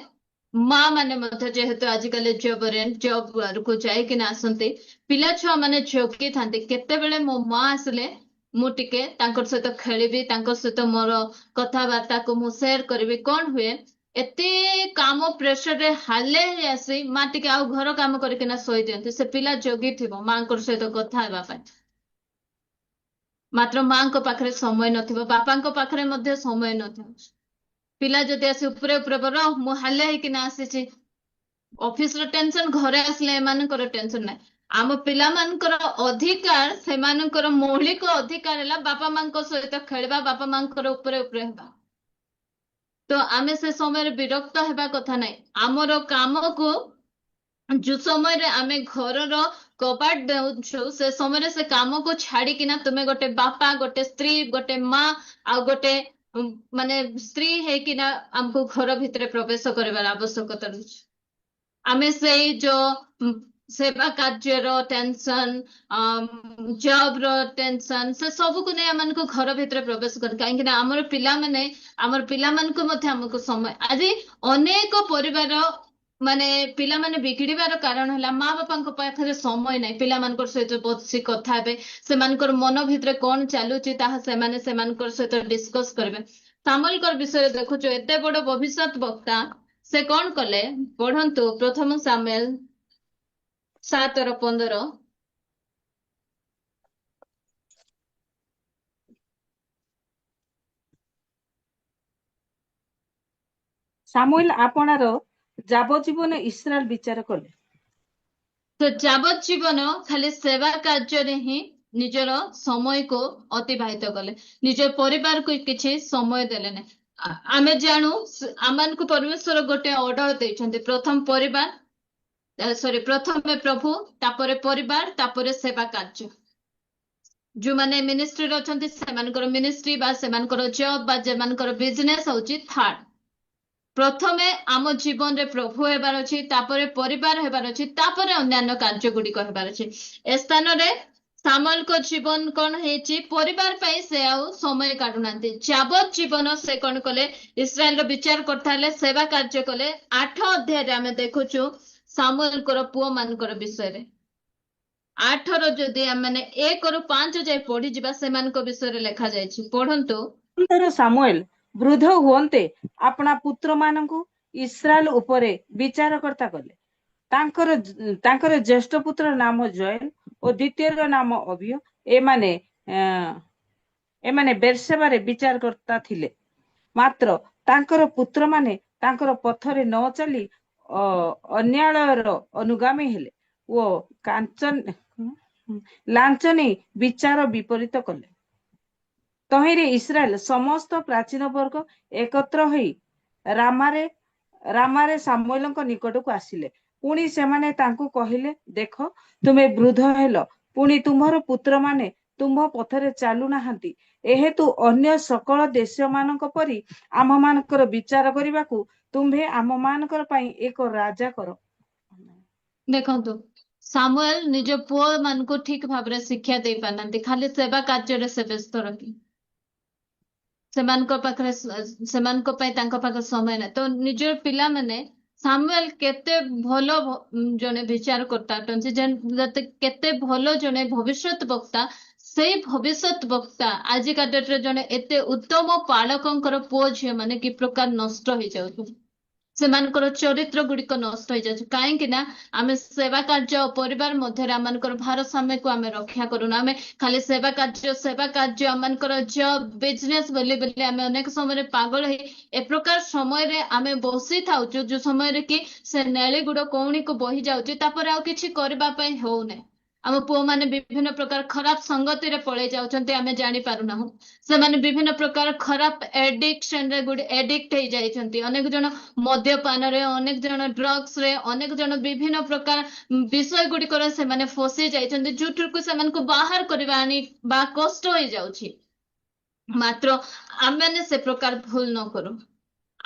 ମା ମାନେ ମଧ୍ୟ ଯେହେତୁ ଆଜିକାଲି ଜବ୍ କୁ ଯାଇକିନା ଆସନ୍ତି, ପିଲା ଛୁଆ ମାନେ ଜଗିଥାନ୍ତି କେତେବେଳେ ମୋ ମା ଆସିଲେ ମୁଁ ଟିକେ ତାଙ୍କ ସହିତ ଖେଳିବି, ତାଙ୍କ ସହିତ ମୋର କଥାବାର୍ତ୍ତାକୁ ମୁଁ ସେୟାର କରିବି। କଣ ହୁଏ, ଏତେ କାମ ପ୍ରେସରରେ ହାଲେ ହେଇ ଆସି ମା ଟିକେ ଆଉ ଘର କାମ କରିକିନା ଶୋଇ ଦିଅନ୍ତି। ସେ ପିଲା ଜଗିଥିବ ମାଙ୍କର ସହିତ କଥା ହେବା ପାଇଁ, ମାତ୍ର ମାଙ୍କ ପାଖରେ ସମୟ ନଥିବ, ବାପାଙ୍କ ପାଖରେ ମଧ୍ୟ ସମୟ ନଥିବ। ପିଲା ଯଦି ଆସି ଉପରେ ବର ମୁଁ ହାଲିଆ ହେଇକିନା ଆସିଛି, ଅଫିସର ଟେନସନ, ଘରେ ଆସିଲେ ଏମାନଙ୍କର ଟେନସନ ନାହିଁ। ଆମ ପିଲାମାନଙ୍କର ଅଧିକାର, ସେମାନଙ୍କର ମୌଳିକ ଅଧିକାର ହେଲା ବାପା ମାଙ୍କ ସହିତ ଖେଳିବା, ବାପା ମାଙ୍କର ଉପରେ ହେବା। ତ ଆମେ ସେ ସମୟରେ ବିରକ୍ତ ହେବା କଥା ନାହିଁ। ଆମର କାମକୁ ଯୋଉ ସମୟରେ ଆମେ ଘରର କବାଟ ଦେଉଛୁ, ସେ ସମୟରେ ସେ କାମକୁ ଛାଡିକିନା ତୁମେ ଗୋଟେ ବାପା, ଗୋଟେ ସ୍ତ୍ରୀ, ଗୋଟେ ମା ଆଉ ଗୋଟେ ମାନେ ସ୍ତ୍ରୀ ହେଇକିନା ଆମକୁ ଘର ଭିତରେ ପ୍ରବେଶ କରିବାର ଆବଶ୍ୟକତା ରହିଛି। ଆମେ ସେଇ ଯୋଉ ସେବା କାର୍ଯ୍ୟର ଟେନସନ, ଜବ୍ ର ଟେନସନ, ସେ ସବୁକୁ ନେଇ ଆମମାନଙ୍କୁ ଘର ଭିତରେ ପ୍ରବେଶ କରୁ, କାହିଁକି ନା ଆମର ପିଲାମାନଙ୍କୁ ମଧ୍ୟ ଆମକୁ ସମୟ, ଆଜି ଅନେକ ପରିବାର ମାନେ ପିଲାମାନେ ବିଗିଡିବାର କାରଣ ହେଲା ମା ବାପାଙ୍କ ପାଖରେ ସମୟ ନାହିଁ ପିଲାମାନଙ୍କ ସହିତ ବସି କଥା ହେବେ, ସେମାନଙ୍କର ମନ ଭିତରେ କଣ ଚାଲୁଛି ତାହା ସେମାନେ ସେମାନଙ୍କର ସହିତ ଡିସ୍କସ କରିବେ। ସାମୁଏଲଙ୍କର ବିଷୟରେ ଦେଖୁଛୁ, ଏତେ ବଡ ଭବିଷ୍ୟତ ବକ୍ତା, ସେ କଣ କଲେ ପଢନ୍ତୁ, ପ୍ରଥମ ସାମୁଏଲ 7:15। ସାମୁଏଲ ଆପଣାର ଯାବଜୀବନ ଇସ୍ରାଏଲ ବିଚାର କଲେ। ତ ଯାବତ ଜୀବନ ଖାଲି ସେବା କାର୍ଯ୍ୟରେ ହିଁ ନିଜର ସମୟକୁ ଅତିବାହିତ କଲେ, ନିଜ ପରିବାରକୁ କିଛି ସମୟ ଦେଲେ ନାହିଁ। ଆମେ ଜାଣୁ ଆମମାନଙ୍କୁ ପରମେଶ୍ୱର ଗୋଟେ ଅର୍ଡର ଦେଇଛନ୍ତି, ପ୍ରଥମେ ପ୍ରଭୁ, ତାପରେ ପରିବାର, ତାପରେ ସେବା କାର୍ଯ୍ୟ। ଯୋଉମାନେ ମିନିଷ୍ଟ୍ରିରେ ଅଛନ୍ତି ସେମାନଙ୍କର ମିନିଷ୍ଟ୍ରି ବା ସେମାନଙ୍କର ଜବ୍ ବା ସେମାନଙ୍କର ବିଜନେସ୍ ହଉଛି ଥାର୍ଡ। ପ୍ରଥମେ ଆମ ଜୀବନରେ ପ୍ରଭୁ ହେବାର ଅଛି, ତାପରେ ପରିବାର ହେବାର ଅଛି, ତାପରେ ଅନ୍ୟାନ୍ୟ କାର୍ଯ୍ୟ ଗୁଡିକ ହେବାର ଅଛି। ଏ ସ୍ଥାନରେ ସାମୁଏଲଙ୍କ ଜୀବନ କଣ ହେଇଛି, ପରିବାର ପାଇଁ ସେ ଆଉ ସମୟ କାଢୁନାହାନ୍ତି। ଯାବତ ଜୀବନ ସେ କଣ କଲେ, ଇସ୍ରାଏଲର ବିଚାର କରିଥିଲେ, ସେବା କାର୍ଯ୍ୟ କଲେ। 8 ଅଧ୍ୟାୟରେ ଆମେ ଦେଖୁଛୁ ସାମୁଏଲଙ୍କର ପୁଅ ମାନଙ୍କର ବିଷୟରେ। 8ର ଯଦି ଆମେ 1-5 ଯାଏ ପଢିଯିବା, ସେମାନଙ୍କ ବିଷୟରେ ଲେଖାଯାଇଛି। ପଢନ୍ତୁ। ସାମୁଏଲ ବୃଦ୍ଧ ହୁଅନ୍ତେ ଆପଣା ପୁତ୍ର ମାନଙ୍କୁ ଇସ୍ରାଏଲ ଉପରେ ବିଚାରକର୍ତ୍ତା କଲେ। ତାଙ୍କର ଜ୍ୟେଷ୍ଠ ପୁତ୍ର ନାମ ଜୋଏଲ ଓ ଦ୍ୱିତୀୟର ନାମ ଅବିୟ। ଏମାନେ ବେର୍ସେବାରେ ବିଚାରକର୍ତ୍ତା ଥିଲେ। ମାତ୍ର ତାଙ୍କର ପୁତ୍ରମାନେ ତାଙ୍କର ପଥରେ ନ ଚାଲି ଅନ୍ୟାୟର ଅନୁଗାମୀ ହେଲେ ଓ ଲାଞ୍ଚ ନେଇ ବିଚାର ବିପରୀତ କଲେ। ତହିଁରେ ଇସ୍ରାଏଲ ସମସ୍ତ ପ୍ରାଚୀନ ବର୍ଗ ଏକତ୍ର ହୋଇ ରାମାରେ ସାମୁଏଲଙ୍କ ନିକଟକୁ ଆସିଲେ। ପୁଣି ସେମାନେ ତାଙ୍କୁ କହିଲେ, ଦେଖ, ତୁମେ ବୃଦ୍ଧ ହେଲ, ପୁଣି ତୁମର ପୁତ୍ରମାନେ ତୁମ୍ଭ ପଥରେ ଚାଲୁନାହାନ୍ତି। ଏହେତୁ ଅନ୍ୟ ସକଳ ଦେଶମାନଙ୍କ ପରି ଆମମାନଙ୍କର ବିଚାର କରିବାକୁ ତୁମ୍ଭେ ଆମମାନଙ୍କର ପାଇଁ ଏକ ରାଜା କର। ଦେଖନ୍ତୁ, ସାମୁଏଲ ନିଜ ପୁଅ ମାନଙ୍କୁ ଠିକ ଭାବରେ ଶିକ୍ଷା ଦେଇ ପାରୁନାହାନ୍ତି, ଖାଲି ସେବା କାର୍ଯ୍ୟରେ ସେ ବ୍ୟସ୍ତ ରଖି, ସେମାନଙ୍କ ପାଇଁ ତାଙ୍କ ପାଖରେ ସମୟ ନାହିଁ। ତ ନିଜର ପିଲାମାନେ, ସାମୁଏଲ କେତେ ଭଲ ଜଣେ ବିଚାରକର୍ତ୍ତା ଅଟନ୍ତି, କେତେ ଭଲ ଜଣେ ଭବିଷ୍ୟତ ବକ୍ତା। ସେଇ ଭବିଷ୍ୟତ ବକ୍ତା ଆଜିକା ଡେଟରେ ଜଣେ ଏତେ ଉତ୍ତମ ପାଳକଙ୍କର ପୁଅ ଝିଅ ମାନେ କି ପ୍ରକାର ନଷ୍ଟ ହେଇଯାଉଛନ୍ତି। ସେମାନଙ୍କର ଚରିତ୍ର ଗୁଡିକ ନଷ୍ଟ ହେଇଯାଉଛି। କାହିଁକି ନା ଆମେ ସେବା କାର୍ଯ୍ୟ ଓ ପରିବାର ମଧ୍ୟରେ ଆମମାନଙ୍କର ଭାରସାମ୍ୟକୁ ଆମେ ରକ୍ଷା କରୁନା। ଆମେ ଖାଲି ସେବା କାର୍ଯ୍ୟ ଆମମାନଙ୍କର ଜବ୍ ବିଜନେସ ବୋଲି ବୋଲି ଆମେ ଅନେକ ସମୟରେ ପାଗଳ ହେଇ ଏ ପ୍ରକାର ସମୟରେ ଆମେ ବସିଥାଉଛୁ ଯୋଉ ସମୟରେ କି ସେ ନେଳି ଗୁଡ କଉଣିକୁ ବୋହି ଯାଉଛି, ତାପରେ ଆଉ କିଛି କରିବା ପାଇଁ ହଉନାହିଁ। ଆମ ପୁଅମାନେ ବିଭିନ୍ନ ପ୍ରକାର ଖରାପ ସଙ୍ଗତିରେ ପଳେଇ ଯାଉଛନ୍ତି, ଆମେ ଜାଣି ପାରୁନାହୁଁ। ସେମାନେ ବିଭିନ୍ନ ପ୍ରକାର ଖରାପ ଏଡିକ୍ସନରେ ଏଡିକ୍ଟ ହେଇଯାଇଛନ୍ତି। ଅନେକ ଜଣ ମଦ୍ୟପାନରେ, ଅନେକ ଜଣ ଡ୍ରଗ୍ସ ରେ, ଅନେକ ଜଣ ବିଭିନ୍ନ ପ୍ରକାର ବିଷୟ ଗୁଡିକରେ ସେମାନେ ଫସି ଯାଇଛନ୍ତି, ଯୋଉଥିରୁ ସେମାନଙ୍କୁ ବାହାର କରିବା ଆଣିବା କଷ୍ଟ ହେଇଯାଉଛି। ମାତ୍ର ଆମେମାନେ ସେ ପ୍ରକାର ଭୁଲ ନ କରୁ।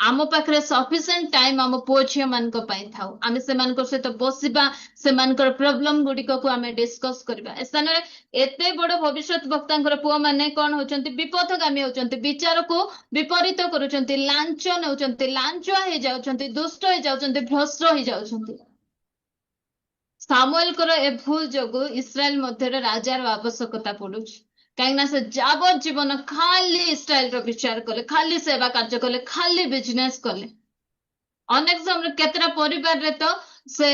ଆମ ପାଖରେ ସଫିସିଏଣ୍ଟ ଟାଇମ ଆମ ପୁଅ ଝିଅ ମାନଙ୍କ ପାଇଁ ଥାଉ। ଆମେ ସେମାନଙ୍କ ସହିତ ବସିବା, ସେମାନଙ୍କର ପ୍ରୋବ୍ଲେମ ଗୁଡିକକୁ ଆମେ ଡିସ୍କସ କରିବା। ଏ ସ୍ଥାନରେ ଏତେ ବଡ ଭବିଷ୍ୟତ ବକ୍ତାଙ୍କର ପୁଅ ମାନେ କଣ ହଉଛନ୍ତି, ବିପଥଗାମୀ ହଉଛନ୍ତି, ବିଚାରକୁ ବିପରୀତ କରୁଛନ୍ତି, ଲାଞ୍ଚ ନେଉଛନ୍ତି, ଲାଞ୍ଚୁଆ ହେଇଯାଉଛନ୍ତି, ଦୁଷ୍ଟ ହେଇଯାଉଛନ୍ତି, ଭ୍ରଷ୍ଟ ହେଇଯାଉଛନ୍ତି। ସାମୁଏଲଙ୍କର ଏ ଭୁଲ ଯୋଗୁ ଇସ୍ରାଏଲ ମଧ୍ୟରେ ରାଜାର ଆବଶ୍ୟକତା ପଡୁଛି। କାହିଁକି ନା ସେ ଯାବଜ୍ଜୀବନ ଖାଲି ଇସ୍ରାଏଲର ବିଚାର କଲେ, ଖାଲି ସେବା କାର୍ଯ୍ୟ କଲେ, ଖାଲି ବିଜନେସ କଲେ। ଅନେକ ସମୟରେ କେତେଟା ପରିବାରରେ ତ ସେ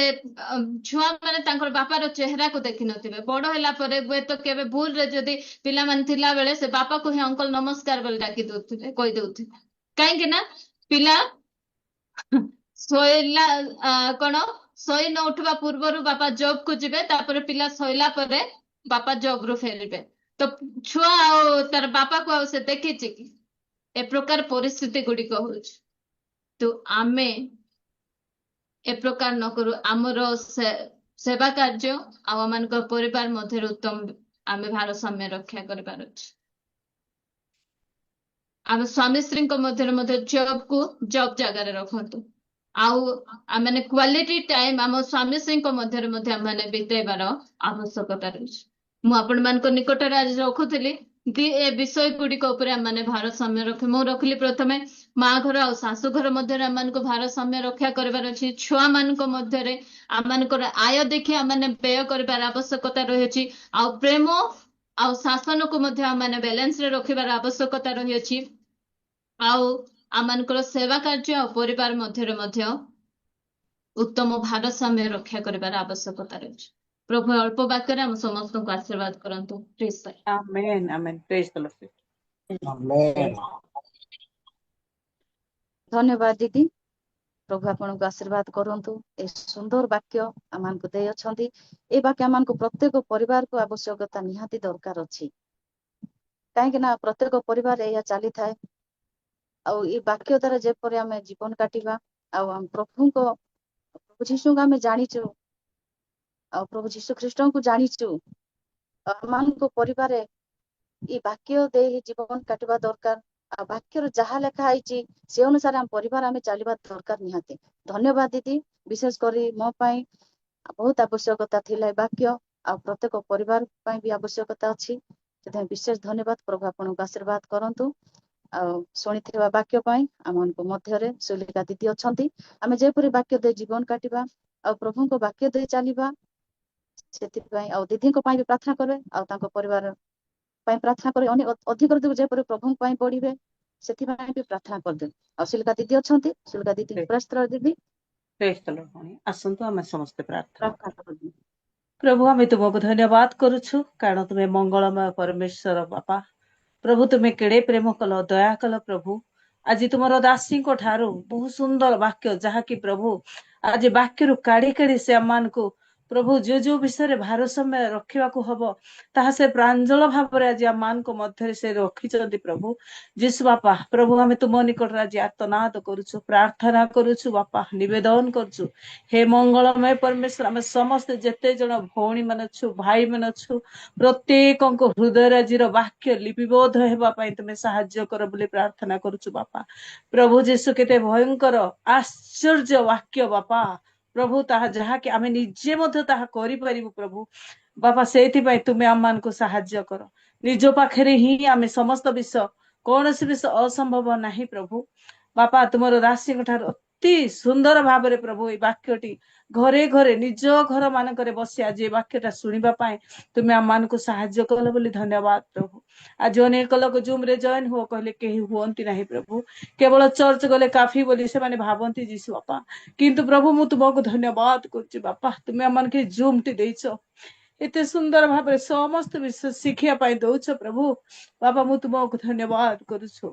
ଛୁଆ ମାନେ ତାଙ୍କର ବାପାର ଚେହେରାକୁ ଦେଖିନଥିବେ। ବଡ ହେଲା ପରେ ହୁଏତ କେବେ ଭୁଲରେ ଯଦି ପିଲାମାନେ ଥିଲା ବେଳେ ସେ ବାପାକୁ ହିଁ ଅଙ୍କଲ ନମସ୍କାର ବୋଲି ଡାକି ଦଉଥିବେ, କହିଦଉଥିବେ। କାହିଁକି ନା ପିଲା ଶୋଇଲା କଣ ଶୋଇ ନ ଉଠିବା ପୂର୍ବରୁ ବାପା ଜବ୍ କୁ ଯିବେ, ତାପରେ ପିଲା ଶୋଇଲା ପରେ ବାପା ଜବ୍ ରୁ ଫେରିବେ। ତ ଛୁଆ ଆଉ ତାର ବାପାକୁ ଆଉ ସେ ଦେଖିଛି କି? ଏ ପ୍ରକାର ପରିସ୍ଥିତି ଗୁଡିକ ହଉଛି। ତ ଆମେ ଏ ପ୍ରକାର ନ କରୁ। ଆମର ସେବା କାର୍ଯ୍ୟ ଆଉ ଆମମାନଙ୍କ ପରିବାର ମଧ୍ୟରେ ଉତ୍ତମ ଆମେ ଭାରସାମ୍ୟ ରକ୍ଷା କରିବାର ଅଛି। ଆମେ ସ୍ୱାମୀ ସ୍ତ୍ରୀଙ୍କ ମଧ୍ୟରେ ମଧ୍ୟ ଜବ୍ କୁ ଜବ୍ ଜାଗାରେ ରଖନ୍ତୁ। ଆଉ ଆମେ କ୍ୱାଲିଟି ଟାଇମ ଆମ ସ୍ୱାମୀ ସ୍ତ୍ରୀଙ୍କ ମଧ୍ୟରେ ମଧ୍ୟ ଆମେ ବିତେଇବାର ଆବଶ୍ୟକତା ରହିଛି। ମୁଁ ଆପଣମାନଙ୍କ ନିକଟରେ ଆଜି ରଖୁଥିଲି ଏ ବିଷୟ ଗୁଡିକ ଉପରେ ଆମେ ଭାରସାମ୍ୟ ରଖେ। ମୁଁ ରଖିଲି ପ୍ରଥମେ ମା ଘର ଆଉ ଶାଶୁ ଘର ମଧ୍ୟରେ ଆମମାନଙ୍କୁ ଭାରସାମ୍ୟ ରକ୍ଷା କରିବାର ଅଛି। ଛୁଆ ମାନଙ୍କ ମଧ୍ୟରେ ଆମମାନଙ୍କର ଆୟ ଦେଖି ଆମେ ବ୍ୟୟ କରିବାର ଆବଶ୍ୟକତା ରହିଛି। ଆଉ ପ୍ରେମ ଆଉ ଶାସନକୁ ମଧ୍ୟ ଆମେ ବାଲାନ୍ସ ରେ ରଖିବାର ଆବଶ୍ୟକତା ରହିଅଛି। ଆଉ ଆମମାନଙ୍କର ସେବା କାର୍ଯ୍ୟ ଆଉ ପରିବାର ମଧ୍ୟରେ ମଧ୍ୟ ଉତ୍ତମ ଭାରସାମ୍ୟ ରକ୍ଷା କରିବାର ଆବଶ୍ୟକତା ରହିଛି। ପ୍ରଭୁ ଅଳ୍ପ ବାକ୍ୟରେ ଆମ ସମସ୍ତଙ୍କୁ ଆଶୀର୍ବାଦ କରନ୍ତୁ। Please sir. Amen. Amen. Praise the Lord. Amen. ଧନ୍ୟବାଦ ଦିଦି। ପ୍ରଭୁ ଆପଣଙ୍କୁ ଆଶୀର୍ବାଦ କରନ୍ତୁ। ଏ ସୁନ୍ଦର ବାକ୍ୟ ଆମମାନଙ୍କୁ ଦେଇଅଛନ୍ତି। ଏ ବାକ୍ୟ ଆମମାନଙ୍କୁ ପ୍ରତ୍ୟେକ ପରିବାରକୁ ଆବଶ୍ୟକତା ନିହାତି ଦରକାର ଅଛି। କାହିଁକି ନା ପ୍ରତ୍ୟେକ ପରିବାର ଏଇଆ ଚାଲିଥାଏ। ଆଉ ଏ ବାକ୍ୟ ଦ୍ୱାରା ଯେପରି ଆମେ ଜୀବନ କାଟିବା, ଆଉ ଆମ ପ୍ରଭୁ ଯୀଶୁଙ୍କୁ ଆମେ ଜାଣିଛୁ, ଆଉ ପ୍ରଭୁ ଯୀଶୁ ଖ୍ରୀଷ୍ଟଙ୍କୁ ଜାଣିଛୁ, ଆମମାନଙ୍କ ପରିବାରରେ ଏ ବାକ୍ୟ ଦେଇ ଜୀବନ କାଟିବା ଦରକାର। ଆଉ ବାକ୍ୟର ଯାହା ଲେଖା ହେଇଛି ସେ ଅନୁସାରେ ଆମ ପରିବାର ଆମେ ଚାଲିବା ଦରକାର ନିହାତି। ଧନ୍ୟବାଦ ଦିଦି। ବିଶେଷ କରି ମୋ ପାଇଁ ବହୁତ ଆବଶ୍ୟକତା ଥିଲା ଏ ବାକ୍ୟ, ଆଉ ପ୍ରତ୍ୟେକ ପରିବାର ପାଇଁ ବି ଆବଶ୍ୟକତା ଅଛି। ସେଥିପାଇଁ ବିଶେଷ ଧନ୍ୟବାଦ। ପ୍ରଭୁ ଆପଣଙ୍କୁ ଆଶୀର୍ବାଦ କରନ୍ତୁ। ଆଉ ଶୁଣିଥିବା ବାକ୍ୟ ପାଇଁ ଆମମାନଙ୍କ ମଧ୍ୟରେ ସୁଲିକା ଦିଦି ଅଛନ୍ତି। ଆମେ ଯେପରି ବାକ୍ୟ ଦେଇ ଜୀବନ କାଟିବା ଆଉ ପ୍ରଭୁଙ୍କ ବାକ୍ୟ ଦେଇ ଚାଲିବା, ସେଥିପାଇଁ ଆଉ ଦିଦିଙ୍କ ପାଇଁ ବି ପ୍ରାର୍ଥନା କରିବେ, ଆଉ ତାଙ୍କ ପରିବାର ପାଇଁ ପ୍ରାର୍ଥନା କରି ଅଧିକ ଯେପରି ପ୍ରଭୁଙ୍କ ପାଇଁ ବଢିବେ, ସେଥିପାଇଁ ବି ପ୍ରାର୍ଥନା କରିଦେବେ। ଆଉ ସୁଲିକା ଦିଦି ଅଛନ୍ତି, ସୁଲିକା ଦିଦି ପ୍ରେସ୍ତର ଦିଦି Praise the Lord. ଆସନ୍ତୁ ଆମେ ସମସ୍ତେ ପ୍ରାର୍ଥନା ପ୍ରାର୍ଥନା କରନ୍ତୁ। ପ୍ରଭୁ ଆମେ ତୁମକୁ ଧନ୍ୟବାଦ କରୁଛୁ, କାରଣ ତୁମେ ମଙ୍ଗଳମୟ ପରମେଶ୍ୱର ବାପା। ପ୍ରଭୁ ତୁମେ କେଡେ ପ୍ରେମ କଲ, ଦୟା କଲ ପ୍ରଭୁ। ଆଜି ତୁମର ଦାସୀଙ୍କ ଠାରୁ ବହୁତ ସୁନ୍ଦର ବାକ୍ୟ, ଯାହାକି ପ୍ରଭୁ ଆଜି ବାକ୍ୟରୁ କାଢି କାଢି ସେ ଆମମାନଙ୍କୁ ପ୍ରଭୁ ଯୋଉ ବିଷୟରେ ଭାରସାମ୍ୟ ରଖିବାକୁ ହବ, ତାହା ସେ ପ୍ରାଞ୍ଜଳ ଭାବରେ ଆଜି ଆମମାନଙ୍କ ମଧ୍ୟରେ ସେ ରଖିଛନ୍ତି ପ୍ରଭୁ ଯୀଶୁ ବାପା। ପ୍ରଭୁ ଆମେ ତୁମ ନିକଟରେ ଆଜି ଆର୍ତ୍ତନାଦ କରୁଛୁ, ପ୍ରାର୍ଥନା କରୁଛୁ ବାପା, ନିବେଦନ କରୁଛୁ। ହେ ମଙ୍ଗଳମୟ ପରମେଶ୍ୱର, ଆମେ ସମସ୍ତେ ଯେତେ ଜଣ ଭଉଣୀ ମାନେ ଅଛୁ, ଭାଇ ମାନେ ଅଛୁ, ପ୍ରତ୍ୟେକଙ୍କ ହୃଦୟରେ ଆଜିର ବାକ୍ୟ ଲିପିବଦ୍ଧ ହେବା ପାଇଁ ତୁମେ ସାହାଯ୍ୟ କର ବୋଲି ପ୍ରାର୍ଥନା କରୁଛୁ ବାପା। ପ୍ରଭୁ ଯୀଶୁ କେତେ ଭୟଙ୍କର ଆଶ୍ଚର୍ଯ୍ୟ ବାକ୍ୟ ବାପା ପ୍ରଭୁ, ତାହା ଯାହାକି ଆମେ ନିଜେ ମଧ୍ୟ ତାହା କରିପାରିବୁ ପ୍ରଭୁ ବାପା। ସେଇଥିପାଇଁ ତୁମେ ଆମମାନଙ୍କୁ ସାହାଯ୍ୟ କର। ନିଜ ପାଖରେ ହିଁ ଆମେ ସମସ୍ତ ବିଷୟ, କୌଣସି ବିଷୟ ଅସମ୍ଭବ ନାହିଁ ପ୍ରଭୁ ବାପା। ତୁମର ଦାସୀଙ୍କ ଠାରୁ ଅତି ସୁନ୍ଦର ଭାବରେ ପ୍ରଭୁ ଏଇ ବାକ୍ୟଟି ଘରେ ଘରେ ନିଜ ଘର ମାନଙ୍କରେ ବସି ଆଜି ଏ ବାକ୍ୟଟା ଶୁଣିବା ପାଇଁ ତୁମେ ଆମମାନଙ୍କୁ ସାହାଯ୍ୟ କଲ ବୋଲି ଧନ୍ୟବାଦ ପ୍ରଭୁ। ଆଜି ଅନେକ ଲୋକ ଜୁମ୍ ରେ ଜଏନ୍ ହୁଅ କହିଲେ କେହି ହୁଅନ୍ତି ନାହିଁ ପ୍ରଭୁ, କେବଳ ଚର୍ଚ୍ଚ ଗଲେ କାଫି ବୋଲି ସେମାନେ ଭାବନ୍ତି ଯୀଶୁ ବାପା। କିନ୍ତୁ ପ୍ରଭୁ ମୁଁ ତୁମକୁ ଧନ୍ୟବାଦ କରୁଛି ବାପା, ତୁମେ ଆମମାନଙ୍କୁ ଜୁମ୍ ଟି ଦେଇଛ, ଏତେ ସୁନ୍ଦର ଭାବରେ ସମସ୍ତ ବିଷୟ ଶିଖିବା ପାଇଁ ଦଉଛ ପ୍ରଭୁ। ବାପା ମୁଁ ତୁମକୁ ଧନ୍ୟବାଦ କରୁଛୁ।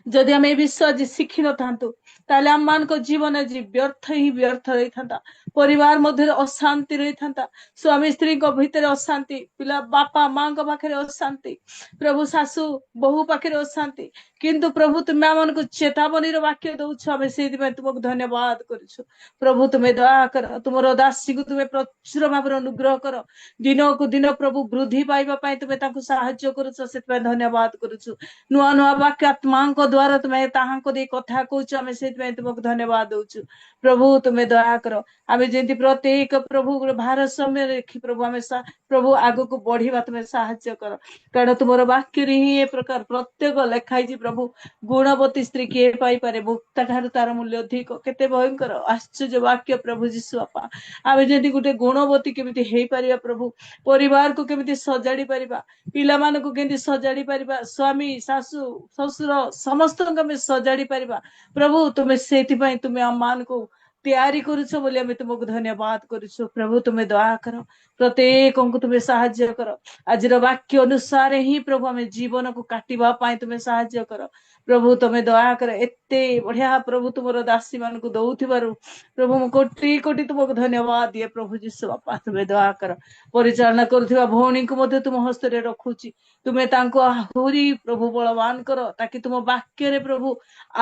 ଯଦି ଆମେ ଏ ବିଷୟ ଆଜି ଶିଖିନଥାନ୍ତୁ ତାହେଲେ ଆମମାନଙ୍କ ଜୀବନ ଆଜି ବ୍ୟର୍ଥ ହିଁ ବ୍ୟର୍ଥ ରହିଥାନ୍ତା। ପରିବାର ମଧ୍ୟରେ ଅଶାନ୍ତି ରହିଥାନ୍ତା, ସ୍ୱାମୀ ସ୍ତ୍ରୀଙ୍କ ଭିତରେ ଅଶାନ୍ତି, ପିଲା ବାପା ମାଙ୍କ ପାଖରେ ଅଶାନ୍ତି, ପ୍ରଭୁ ଶାଶୁ ବୋହୂ ପାଖରେ ଅଶାନ୍ତି। କିନ୍ତୁ ପ୍ରଭୁ ତୁମେ ଆମମାନଙ୍କୁ ଚେତାବନୀର ବାକ୍ୟ ଦଉଛ, ଆମେ ସେଇଥିପାଇଁ ତୁମକୁ ଧନ୍ୟବାଦ କରୁଛୁ। ପ୍ରଭୁ ତୁମେ ଦୟା କର, ତୁମର ଦାସୀକୁ ତୁମେ ପ୍ରଚୁର ଭାବରେ ଅନୁଗ୍ରହ କର, ଦିନକୁ ଦିନ ପ୍ରଭୁ ବୃଦ୍ଧି ପାଇବା ପାଇଁ ତୁମେ ତାଙ୍କୁ ସାହାଯ୍ୟ କରୁଛ, ସେଥିପାଇଁ ଧନ୍ୟବାଦ କରୁଛୁ। ନୂଆ ନୂଆ ବାକ୍ୟ ଆତ୍ମାଙ୍କ ଦ୍ୱାରା ତୁମେ ତାହାଙ୍କୁ ଦେଇ କଥା କହୁଛ, ଆମେ ସେଇଥିପାଇଁ ତୁମକୁ ଧନ୍ୟବାଦ ଦଉଛୁ। ପ୍ରଭୁ ତୁମେ ଦୟା କର, ଆମେ ଯେମିତି ପ୍ରତ୍ୟେକ ପ୍ରଭୁ ଭାରସାମ୍ୟ ଦେଖି ପ୍ରଭୁ ଆମେ ପ୍ରଭୁ ଆଗକୁ ବଢିବା ତୁମେ ସାହାଯ୍ୟ କର। କାରଣ ତୁମର ବାକ୍ୟରେ ହିଁ ଏ ପ୍ରକାର ପ୍ରତ୍ୟେକ ଲେଖା ହେଇଛି ପ୍ରଭୁ। ଗୁଣବତୀ ସ୍ତ୍ରୀ କିଏ ପାଇପାରେ, ମୁକ୍ତା ଠାରୁ ତାର ମୂଲ୍ୟ ଅଧିକ। କେତେ ଭୟଙ୍କର ଆଶ୍ଚର୍ଯ୍ୟ ବାକ୍ୟ ପ୍ରଭୁ ଯୀଶୁ ବାପା। ଆମେ ଯେମିତି ଗୋଟେ ଗୁଣବତୀ କେମିତି ହେଇପାରିବା ପ୍ରଭୁ, ପରିବାରକୁ କେମିତି ସଜାଡି ପାରିବା, ପିଲାମାନଙ୍କୁ କେମିତି ସଜାଡି ପାରିବା, ସ୍ୱାମୀ ଶାଶୁ ଶ୍ୱଶୁର ସମସ୍ତଙ୍କୁ ଆମେ ସଜାଡି ପାରିବା ପ୍ରଭୁ, ତୁମେ ସେଇଥିପାଇଁ ତୁମେ ଆମମାନଙ୍କୁ ତିଆରି କରୁଛ ବୋଲି ଆମେ ତୁମକୁ ଧନ୍ୟବାଦ କରୁଛୁ। ପ୍ରଭୁ ତୁମେ ଦୟା କର, ପ୍ରତ୍ୟେକଙ୍କୁ ତୁମେ ସାହାଯ୍ୟ କର। ଆଜିର ବାକ୍ୟ ଅନୁସାରେ ହିଁ ପ୍ରଭୁ ଆମେ ଜୀବନକୁ କାଟିବା ପାଇଁ ତୁମେ ସାହାଯ୍ୟ କର। ପ୍ରଭୁ ତୁମେ ଦୟା କର, ଏତେ ବଢିଆ ପ୍ରଭୁ ତୁମର ଦାସୀ ମାନଙ୍କୁ ଦଉଥିବାରୁ ପ୍ରଭୁ ମୁଁ କୋଟି କୋଟି ତୁମକୁ ଧନ୍ୟବାଦ ଦିଏ। ପ୍ରଭୁ ଯୀଶୁ ବାପା ତୁମେ ଦୟା କର, ପରିଚାଳନା କରୁଥିବା ଭଉଣୀଙ୍କୁ ମଧ୍ୟ ତୁମ ହସ୍ତରେ ରଖୁଛି। ତୁମେ ତାଙ୍କୁ ଆହୁରି ପ୍ରଭୁ ବଳବାନ କର, ତାକି ତୁମ ବାକ୍ୟରେ ପ୍ରଭୁ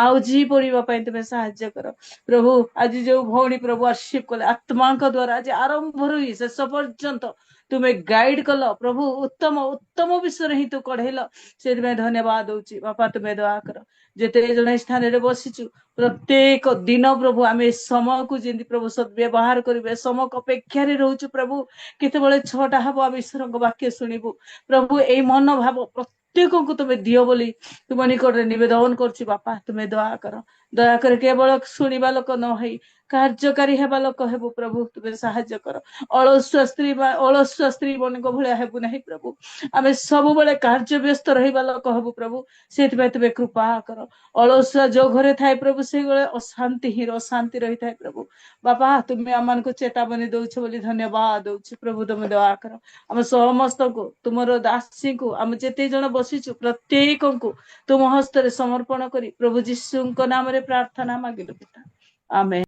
ଆଉଜି ପଡିବା ପାଇଁ ତୁମେ ସାହାଯ୍ୟ କର। ପ୍ରଭୁ ଆଜି ଯୋଉ ଭଉଣୀ ପ୍ରଭୁ ଆଶୀର୍ବାଦ କଲେ ଆତ୍ମାଙ୍କ ଦ୍ୱାରା ଆଜି ଆରମ୍ଭରୁ ହିଁ ଶେଷ ପର୍ଯ୍ୟନ୍ତ ତୁମେ ଗାଇଡ କଲ ପ୍ରଭୁ, ଉତ୍ତମ ଉତ୍ତମ ବିଷୟରେ ହିଁ ତୁ କଢେଇଲ, ସେଥିପାଇଁ ଧନ୍ୟବାଦ ଦଉଛି। ବାପା ତୁମେ ଦୟା କର, ଯେତେ ଜଣ ସ୍ଥାନରେ ବସିଛୁ ପ୍ରତ୍ୟେକ ଦିନ ପ୍ରଭୁ ଆମେ ସମୟକୁ ଯେମିତି ପ୍ରଭୁ ସଦ୍ବ୍ୟବହାର କରିବେ, ସମୟକୁ ଅପେକ୍ଷାରେ ରହୁଛୁ ପ୍ରଭୁ, କେତେବେଳେ 6ଟା ହବ ଆମେ ଈଶ୍ୱରଙ୍କ ବାକ୍ୟ ଶୁଣିବୁ। ପ୍ରଭୁ ଏଇ ମନୋଭାବ ପ୍ରତ୍ୟେକଙ୍କୁ ତୁମେ ଦିଅ ବୋଲି ତୁମ ନିକଟରେ ନିବେଦନ କରୁଛି। ବାପା ତୁମେ ଦୟା କର, ଦୟାକରି କେବଳ ଶୁଣିବା ଲୋକ ନ ହେଇ କାର୍ଯ୍ୟକାରୀ ହେବା ଲୋକ ହେବୁ ପ୍ରଭୁ, ତୁମେ ସାହାଯ୍ୟ କର। ଅଳସୁଆ ସ୍ତ୍ରୀ ମାନଙ୍କ ଭଳିଆ ହେବୁ ନାହିଁ ପ୍ରଭୁ, ଆମେ ସବୁବେଳେ କାର୍ଯ୍ୟ ବ୍ୟସ୍ତ ରହିବା ଲୋକ ହେବୁ ପ୍ରଭୁ, ସେଥିପାଇଁ ତୁମେ କୃପା କର। ଅଳସୁଆ ଯୋଉ ଘରେ ଥାଏ ପ୍ରଭୁ ସେଇଭଳି ଅଶାନ୍ତି ହିଁ ଅଶାନ୍ତି ରହିଥାଏ ପ୍ରଭୁ। ବାପା ତୁମେ ଆମମାନଙ୍କୁ ଚେତାବନୀ ଦଉଛ ବୋଲି ଧନ୍ୟବାଦ ଦଉଛି। ପ୍ରଭୁ ତୁମେ ଦୟା କର, ଆମ ସମସ୍ତଙ୍କୁ ତୁମର ଦାସୀଙ୍କୁ ଆମେ ଯେତେ ଜଣ ବସିଛୁ ପ୍ରତ୍ୟେକଙ୍କୁ ତୁମ ହସ୍ତରେ ସମର୍ପଣ କରି ପ୍ରଭୁ ଯୀଶୁଙ୍କ ନାମରେ ପ୍ରାର୍ଥନା ମାଗିଲୁ ପିତା, ଆମେନ୍।